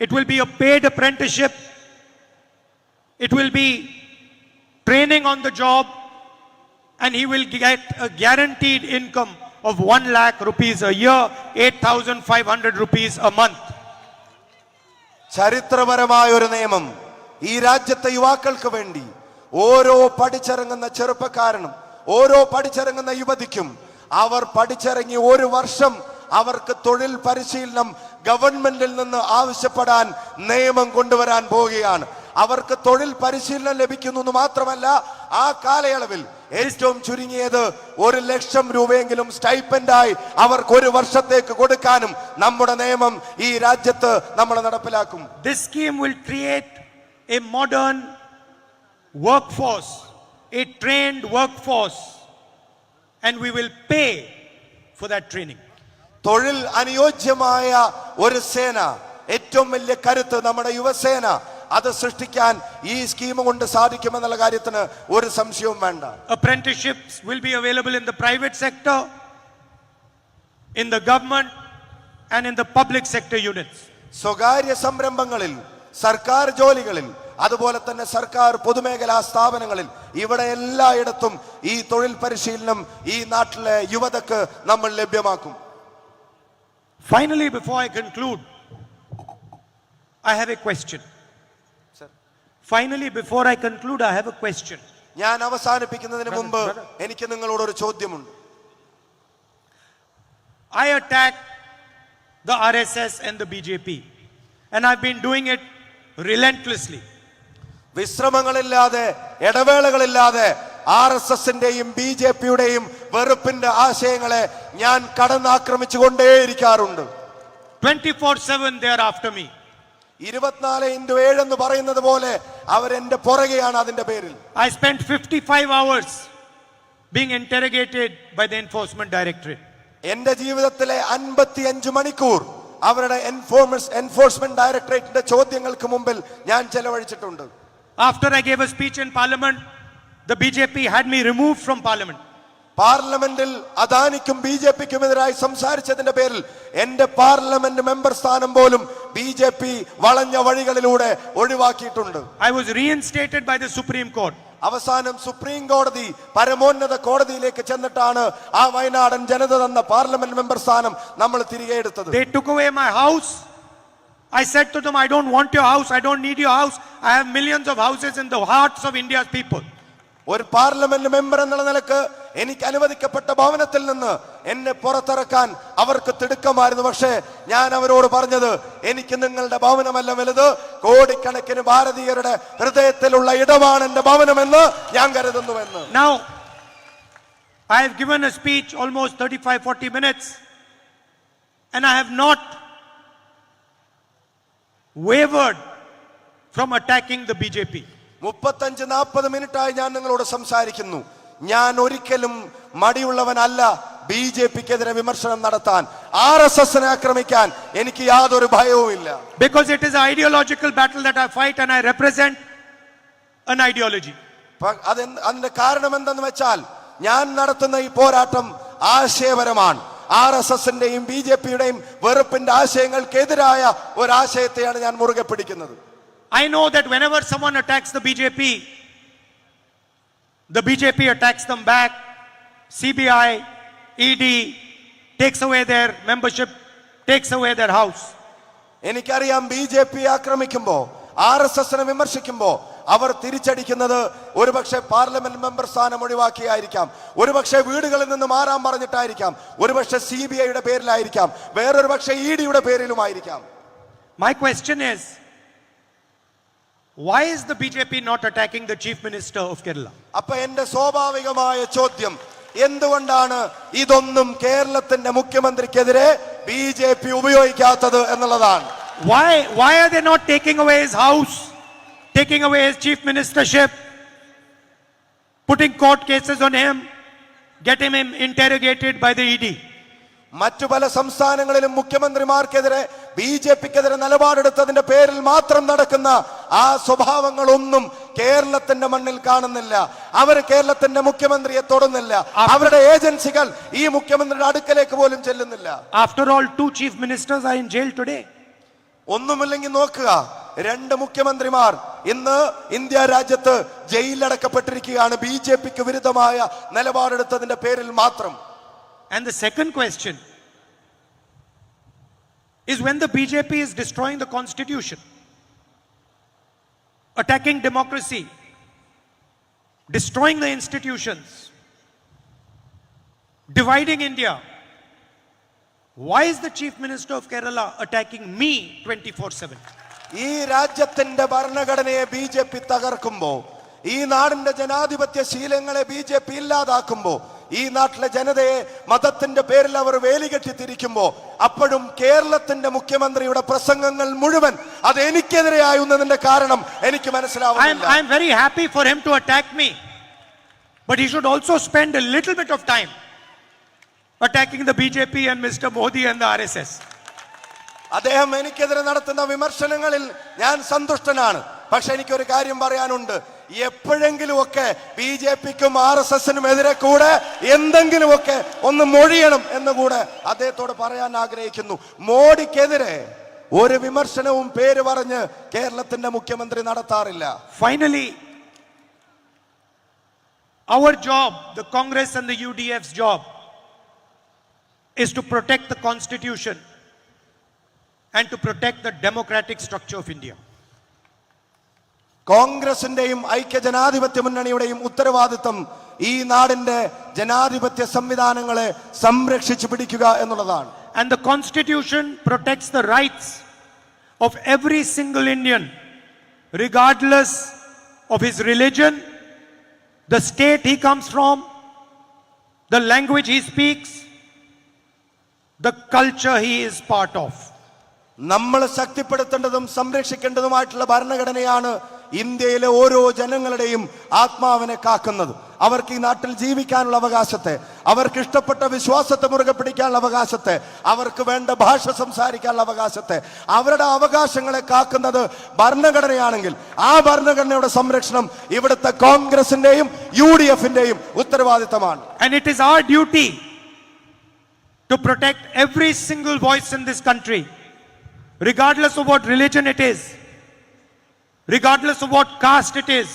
It will be a paid apprenticeship. It will be training on the job, and he will get a guaranteed income of 1 lakh rupees a year, 8,500 rupees a month. ചരിത്രപരമായ ഒരു നിയമം ഈ രാജ്യത്തെ യുവാക്കൾക്ക് വേണ്ടി ഓരോ പഠിച്ചിറങ്ങുന്ന ചെറുപ്പക്കാരനും ഓരോ പഠിച്ചിറങ്ങുന്ന യുവതിക്കും അവർ പഠിച്ചിറങ്ങി ഒരു വർഷം അവർക്ക് തൊഴിൽ പരിശീലനം ഗവൺമെന്റിൽ നിന്ന് ആവശ്യപ്പെടാൻ നിയമം കൊണ്ടുവരാൻ പോവുകയാണ്. അവർക്ക് തൊഴിൽ പരിശീലനം ലഭിക്കുന്നു എന്ന് മാത്രമല്ല, ആ കാലയളവിൽ ഏറ്റവും ചുരുങ്ങിയത് 1 ലക്ഷം രൂപയെങ്കിലും സ്റ്റൈപ്പൻഡായി അവർക്ക് ഒരു വർഷത്തേക്ക് കൊടുക്കാനും നമ്മുടെ നിയമം ഈ രാജ്യത്ത് നമ്മൾ നടപ്പിലാക്കും. This scheme will create a modern workforce, a trained workforce, and we will pay for that training. തൊഴിൽ അനുയോജ്യമായ ഒരു സേന, ഏറ്റവും വലിയ കരുത്ത് നമ്മുടെ യുവസേന, അത് സൃഷ്ടിക്കാൻ ഈ സ്കീം കൊണ്ട് സാധിക്കുമെന്നുള്ള കാര്യത്തിന് ഒരു സംശയവും വേണ്ട. Apprenticeships will be available in the private sector, in the government, and in the public sector units. സ്വകാര്യ സംരംഭങ്ങളിൽ, സർക്കാർ ജോലികളിൽ, അതുപോലെ തന്നെ സർക്കാർ പൊതുമേഖലാ സ്ഥാപനങ്ങളിൽ, ഇവിടെ എല്ലായിടത്തും ഈ തൊഴിൽ പരിശീലനം ഈ നാട്ടിലെ യുവതക്ക് നമ്മൾ ലഭ്യമാക്കും. Finally, before I conclude, I have a question. Finally, before I conclude, I have a question. ഞാൻ അവസാനിപ്പിക്കുന്നതിന് മുമ്പ് എനിക്ക് നിങ്ങളോട് ഒരു ചോദ്യമുണ്ട്. I attack the RSS and the BJP, and I've been doing it relentlessly. വിശ്രമങ്ങളില്ലാതെ, ഇടവേളകളില്ലാതെ RSSന്റെയും BJPയുടെയും വെറുപ്പിന്റെ ആശയങ്ങളെ ഞാൻ കടന്നാക്രമിച്ചുകൊണ്ടേയിരിക്കാറുണ്ട്. 24/7 they are after me. 24/7 എന്ന് പറയുന്നത് പോലെ അവരെന്റെ പുറകെയാണ്. അതിന്റെ പേരിൽ I spent 55 hours being interrogated by the Enforcement Directorate. എന്റെ ജീവിതത്തിലെ 55 മണിക്കൂർ അവരുടെ എൻഫോഴ്സ്മെന്റ് ഡയറക്ടറേറ്റിന്റെ ചോദ്യങ്ങൾക്ക് മുമ്പിൽ ഞാൻ ചെലവഴിച്ചിട്ടുണ്ട്. After I gave a speech in Parliament, the BJP had me removed from Parliament. പാർലമെന്റിൽ അദാനിക്കും BJPക്കുമെതിരായി സംസാരിച്ചതിന്റെ പേരിൽ എന്റെ പാർലമെന്റ് മെമ്പർ സ്ഥാനം പോലും BJP വളഞ്ഞ വഴികളിലൂടെ ഒഴിവാക്കിയിട്ടുണ്ട്. I was reinstated by the Supreme Court. അവസാനം സുപ്രീം കോടതി, പരമോന്നത കോടതിയിലേക്ക് ചെന്നിട്ടാണ് ആ വയനാടൻ ജനത തന്ന പാർലമെന്റ് മെമ്പർ സ്ഥാനം നമ്മൾ തിരികെ എടുത്തത്. They took away my house. I said to them, I don't want your house. I don't need your house. I have millions of houses in the hearts of India's people. ഒരു parliament member എന്നുള്ള നിലക്ക് എനിക്ക് അനുവദിക്കപ്പെട്ട ഭവനത്തിൽ നിന്ന് എന്നെ പുറത്തിറക്കാൻ അവർക്ക് തിടുക്കമായിരുന്നു. പക്ഷേ ഞാൻ അവരോട് പറഞ്ഞത്, എനിക്ക് നിങ്ങളുടെ ഭവനമല്ല വലുത്, കോടിക്കണക്കിന് ഭാരതീയരുടെ ഹൃദയത്തിലുള്ള ഇടമാണ് എന്റെ ഭവനമെന്ന് ഞാൻ കരുതുന്നുവെന്ന്. Now, I have given a speech almost 35-40 minutes and I have not wavered from attacking the BJP. 35-40 മിനിറ്റായി ഞാൻ നിങ്ങളോട് സംസാരിക്കുന്നു. ഞാൻ ഒരിക്കലും മടിയുള്ളവനല്ല BJPക്കെതിരെ വിമർശനം നടത്താൻ, RSSനെ ആക്രമിക്കാൻ എനിക്ക് യാതൊരു ഭയവുമില്ല. Because it is an ideological battle that I fight and I represent an ideology. അതിന്റെ കാരണം എന്തെന്ന് വെച്ചാൽ, ഞാൻ നടത്തുന്ന ഈ പോരാട്ടം ആശയപരമാണ്. RSSന്റെയും BJPയുടെയും വെറുപ്പിന്റെ ആശയങ്ങൾക്കെതിരായ ഒരാശയത്തെയാണ് ഞാൻ മുറുകെ പിടിക്കുന്നത്. I know that whenever someone attacks the BJP attacks them back. CBI, ED takes away their membership, takes away their house. എനിക്കറിയാം, BJP ആക്രമിക്കുമ്പോ, RSSനെ വിമർശിക്കുമ്പോ അവർ തിരിച്ചടിക്കുന്നത് ഒരുപക്ഷെ പാർലമെന്റ് മെമ്പർ സ്ഥാനം ഒഴിവാക്കിയായിരിക്കാം, ഒരുപക്ഷെ വീടുകളിൽ നിന്ന് മാറാൻ പറഞ്ഞിട്ടായിരിക്കാം, ഒരുപക്ഷെ CBIയുടെ പേരിലായിരിക്കാം, വേറൊരു പക്ഷേ EDയുടെ പേരിലുമായിരിക്കാം. My question is, why is the BJP not attacking the Chief Minister of Kerala? അപ്പൊ എന്റെ സ്വാഭാവികമായ ചോദ്യം, എന്തുകൊണ്ടാണ് ഇതൊന്നും കേരളത്തിന്റെ മുഖ്യമന്ത്രിക്കെതിരെ BJP ഉപയോഗിക്കാത്തത് എന്നുള്ളതാണ്. Why are they not taking away his house, taking away his chief ministership, putting court cases on him, getting him interrogated by the ED? മറ്റു പല സംസ്ഥാനങ്ങളിലും മുഖ്യമന്ത്രിമാർക്കെതിരെ BJPക്കെതിരെ നിലപാടെടുത്തതിന്റെ പേരിൽ മാത്രം നടക്കുന്ന ആ സ്വഭാവങ്ങളൊന്നും കേരളത്തിന്റെ മണ്ണിൽ കാണുന്നില്ല. അവർ കേരളത്തിന്റെ മുഖ്യമന്ത്രിയെ തൊടുന്നില്ല. അവരുടെ ഏജൻസികൾ ഈ മുഖ്യമന്ത്രിയുടെ അടുക്കലേക്ക് പോലും ചെല്ലുന്നില്ല. After all, 2 chief ministers are in jail today. ഒന്നുമില്ലെങ്കിൽ നോക്കുക, 2 മുഖ്യമന്ത്രിമാർ ഇന്ന് ഇന്ത്യ രാജ്യത്ത് ജയിലിലടക്കപ്പെട്ടിരിക്കുകയാണ് BJPക്ക് വിരുദ്ധമായ നിലപാടെടുത്തതിന്റെ പേരിൽ മാത്രം. And the second question is, when the BJP is destroying the constitution, attacking democracy, destroying the institutions, dividing India, why is the Chief Minister of Kerala attacking me 24/7? ഈ രാജ്യത്തിന്റെ ഭരണഘടനയെ BJP തകർക്കുമ്പോ, ഈ നാടിന്റെ ജനാധിപത്യ ശീലങ്ങളെ BJP ഇല്ലാതാക്കുമ്പോ, ഈ നാട്ടിലെ ജനതയെ മതത്തിന്റെ പേരിൽ അവർ വേലികെട്ടിത്തിരിക്കുമ്പോ, അപ്പോഴും കേരളത്തിന്റെ മുഖ്യമന്ത്രിയുടെ പ്രസംഗങ്ങൾ മുഴുവൻ അത് എനിക്കെതിരെയായുന്നതിന്റെ കാരണം എനിക്ക് മനസ്സിലാവുന്നില്ല. I am very happy for him to attack me, but he should also spend a little bit of time attacking the BJP and Mr. Modi and the RSS. അദ്ദേഹം എനിക്കെതിരെ നടത്തുന്ന വിമർശനങ്ങളിൽ ഞാൻ സന്തുഷ്ടനാണ്. പക്ഷെ എനിക്കൊരു കാര്യം പറയാനുണ്ട്, എപ്പോഴെങ്കിലുമൊക്കെ BJPക്കും RSSനും എതിരെ കൂടെ എന്തെങ്കിലുമൊക്കെ ഒന്ന് മൊഴിയണം എന്നുകൂടെ അദ്ദേഹത്തോട് പറയാൻ ആഗ്രഹിക്കുന്നു. മോഡിക്കെതിരെ ഒരു വിമർശനവും പേര് പറഞ്ഞ് കേരളത്തിന്റെ മുഖ്യമന്ത്രി നടത്താറില്ല. Finally, our job, the Congress and the UDF's job, is to protect the Constitution and to protect the democratic structure of India. കോൺഗ്രസിന്റെയും ഐക്യ ജനാധിപത്യ മുന്നണിയുടെയും ഉത്തരവാദിത്വം ഈ നാടിന്റെ ജനാധിപത്യ സംവിധാനങ്ങളെ സംരക്ഷിച്ചു പിടിക്കുക എന്നുള്ളതാണ്. And the Constitution protects the rights of every single Indian, regardless of his religion, the state he comes from, the language he speaks, the culture he is part of. നമ്മൾ ശക്തിപ്പെടുത്തേണ്ടതും സംരക്ഷിക്കേണ്ടതുമായിട്ടുള്ള ഭരണഘടനയാണ് ഇന്ത്യയിലെ ഓരോ ജനങ്ങളുടെയും ആത്മാവിനെ കാക്കുന്നത്. അവർക്ക് ഈ നാട്ടിൽ ജീവിക്കാനുള്ള അവകാശത്തെ, അവർക്ക് ഇഷ്ടപ്പെട്ട വിശ്വാസത്തെ മുറുകെ പിടിക്കാനുള്ള അവകാശത്തെ, അവർക്ക് വേണ്ട ഭാഷ സംസാരിക്കാനുള്ള അവകാശത്തെ, അവരുടെ അവകാശങ്ങളെ കാക്കുന്നത് ഭരണഘടനയാണെങ്കിൽ ആ ഭരണഘടനയുടെ സംരക്ഷണം ഇവിടുത്തെ കോൺഗ്രസിന്റെയും UDFന്റെയും ഉത്തരവാദിത്തമാണ്. And it is our duty to protect every single voice in this country, regardless of what religion it is, regardless of what caste it is,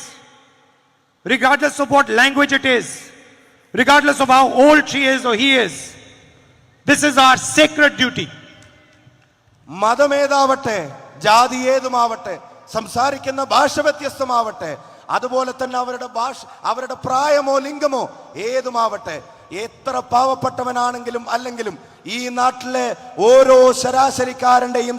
regardless of what language it is, regardless of how old she is or he is. This is our sacred duty. മതമേതാവട്ടെ, ജാതി ഏതുമാവട്ടെ, സംസാരിക്കുന്ന ഭാഷ വ്യത്യസ്തമാവട്ടെ, അതുപോലെ തന്നെ അവരുടെ പ്രായമോ ലിംഗമോ ഏതുമാവട്ടെ, എത്ര പാവപ്പെട്ടവനാണെങ്കിലും അല്ലെങ്കിലും ഈ നാട്ടിലെ ഓരോ ശരാശരിക്കാരന്റെയും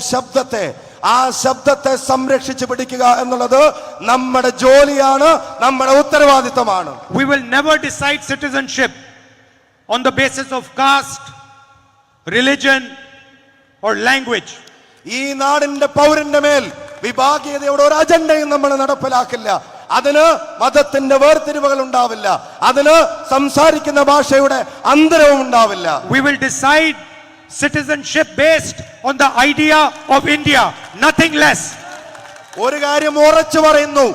ആ ശബ്ദത്തെ സംരക്ഷിച്ചു പിടിക്കുക എന്നുള്ളത് നമ്മുടെ ജോലിയാണ്, നമ്മുടെ ഉത്തരവാദിത്തമാണ്. We will never decide citizenship on the basis of caste, religion or language. ഈ നാടിന്റെ പൗരന്റെ മേൽ വിഭാഗീയതയുടെ ഒരു അജണ്ടയും നമ്മൾ നടപ്പിലാക്കില്ല. അതിന് മതത്തിന്റെ വേർതിരിവുകൾ ഉണ്ടാവില്ല, അതിന് സംസാരിക്കുന്ന ഭാഷയുടെ അന്തരവും ഉണ്ടാവില്ല. We will decide citizenship based on the idea of India, nothing less. ഒരു കാര്യം ഉറച്ചു പറയുന്നു,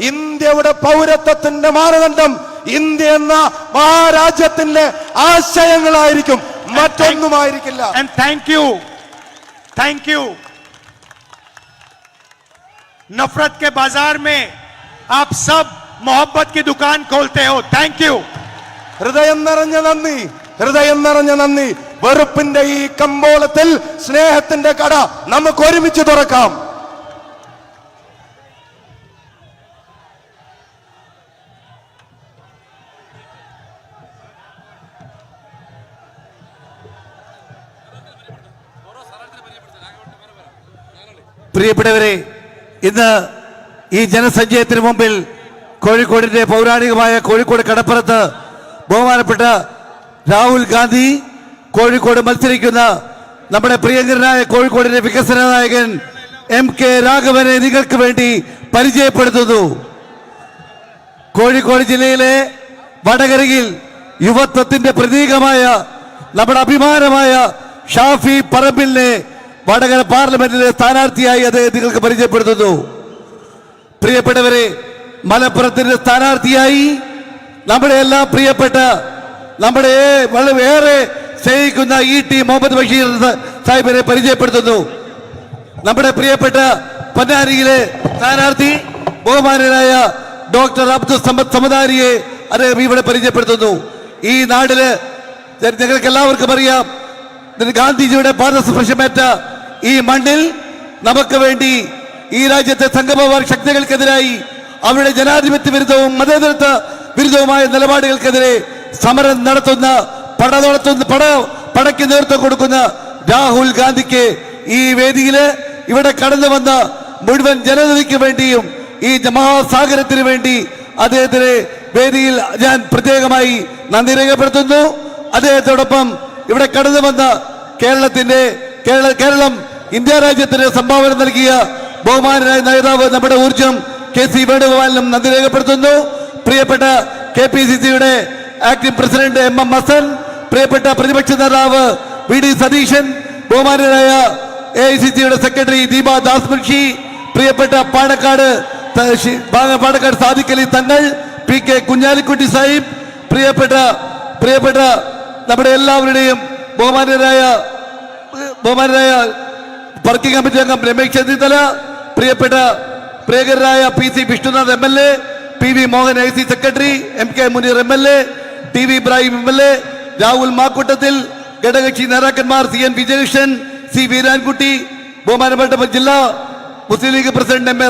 ഇന്ത്യയുടെ പൗരത്വത്തിന്റെ മാനദണ്ഡം ഇന്ത്യ എന്ന മഹാരാജ്യത്തിന്റെ ആശയങ്ങളായിരിക്കും, മറ്റൊന്നുമായിരിക്കില്ല. And thank you. नफरत के बाजार में आप सब मोहब्बत की दुकान खोलते हो. Thank you. ഹൃദയം നിറഞ്ഞ നന്ദി. വെറുപ്പിന്റെ ഈ കമ്പോളത്തിൽ സ്നേഹത്തിന്റെ കട നമുക്ക് ഒരുമിച്ച് തുറക്കാം. പ്രിയപ്പെട്ടവരെ, ഇന്ന് ഈ ജനസഞ്ചയത്തിന് മുമ്പിൽ കോഴിക്കോടിന്റെ പൗരാണികമായ കോഴിക്കോട് കടപ്പുറത്ത് ബഹുമാനപ്പെട്ട രാഹുൽ ഗാന്ധി കോഴിക്കോട് മത്സരിക്കുന്ന നമ്മുടെ പ്രിയങ്കരനായ കോഴിക്കോടിന്റെ വികസന നായകൻ MK രാഘവനെ നിങ്ങൾക്ക് വേണ്ടി പരിചയപ്പെടുത്തുന്നു. കോഴിക്കോട് ജില്ലയിലെ വടകരയിൽ യുവത്വത്തിന്റെ പ്രതീകമായ നമ്മുടെ അഭിമാനമായ ഷാഫി പറമ്പിലിനെ വടകര പാർലമെന്റിലെ സ്ഥാനാർത്ഥിയായി അദ്ദേഹം നിങ്ങൾക്ക് പരിചയപ്പെടുത്തുന്നു. പ്രിയപ്പെട്ടവരെ, മലപ്പുറത്തിന്റെ സ്ഥാനാർത്ഥിയായി നമ്മുടെ എല്ലാം പ്രിയപ്പെട്ട നമ്മുടെ ഏറെ സ്നേഹിക്കുന്ന ET മുഹമ്മദ് ബഷീർ സാഹിബിനെ പരിചയപ്പെടുത്തുന്നു. നമ്മുടെ പ്രിയപ്പെട്ട പൊന്നാനിയിലെ സ്ഥാനാർത്ഥി ബഹുമാനനായ ഡോക്ടർ അബ്ദുൽ സമദ് സമദാരിയെ അദ്ദേഹം ഇവിടെ പരിചയപ്പെടുത്തുന്നു. ഈ നാടില് ഞങ്ങൾക്ക് എല്ലാവർക്കും അറിയാം, ഗാന്ധിജിയുടെ പാദസ്പർശമേറ്റ ഈ മണ്ണിൽ നമുക്ക് വേണ്ടി ഈ രാജ്യത്തെ സംഘപരിവാർ ശക്തികൾക്കെതിരായി അവരുടെ ജനാധിപത്യ വിരുദ്ധവും മതേതരത്വ വിരുദ്ധവുമായ നിലപാടുകൾക്കെതിരെ സമരം നടത്തുന്ന പടയ്ക്ക് നേതൃത്വം കൊടുക്കുന്ന രാഹുൽ ഗാന്ധിക്ക് ഈ വേദിയില് ഇവിടെ കടന്നു വന്ന മുഴുവൻ ജനതയ്ക്ക് വേണ്ടിയും ഈ മഹാസാഗരത്തിന് വേണ്ടി അദ്ദേഹത്തിന് വേദിയിൽ ഞാൻ പ്രത്യേകമായി നന്ദി രേഖപ്പെടുത്തുന്നു. അദ്ദേഹത്തോടൊപ്പം ഇവിടെ കടന്നു വന്ന കേരളം ഇന്ത്യ രാജ്യത്തിന് സംഭാവന നൽകിയ ബഹുമാനനായ നേതാവ് നമ്മുടെ ഊർജം KC വേണുഗോപാലിനും നന്ദി രേഖപ്പെടുത്തുന്നു. പ്രിയപ്പെട്ട KPCCയുടെ ആക്ടിംഗ് പ്രസിഡന്റ് MM ഹസൻ, പ്രിയപ്പെട്ട പ്രതിപക്ഷ നേതാവ് VD സതീശൻ, ബഹുമാനനായ AICCയുടെ സെക്രട്ടറി ദീപ ദാസ് മുൻഷി, പ്രിയപ്പെട്ട പാണക്കാട് സാദിഖ് അലി തങ്ങൾ, PK കുഞ്ഞാലിക്കുട്ടി സാഹിബ്, പ്രിയപ്പെട്ട നമ്മുടെ എല്ലാവരുടെയും ബഹുമാനരായ വർക്കിംഗ് കമ്മിറ്റി അംഗം രമേശ് ചെന്നിത്തല, പ്രിയങ്കരായ PC Vishnunadh MLA, PV Mohan IC secretary, MK Muneer MLA, TV Ibrahim MLA, Rahul Mamkootathil, ഘടകകക്ഷി നേതാക്കന്മാർ CN വിജയകൃഷ്ണൻ, C വീരാൻകുട്ടി, ബഹുമാനപ്പെട്ട ജില്ലാ മുസ്ലിം ലീഗ് പ്രസിഡന്റ് MA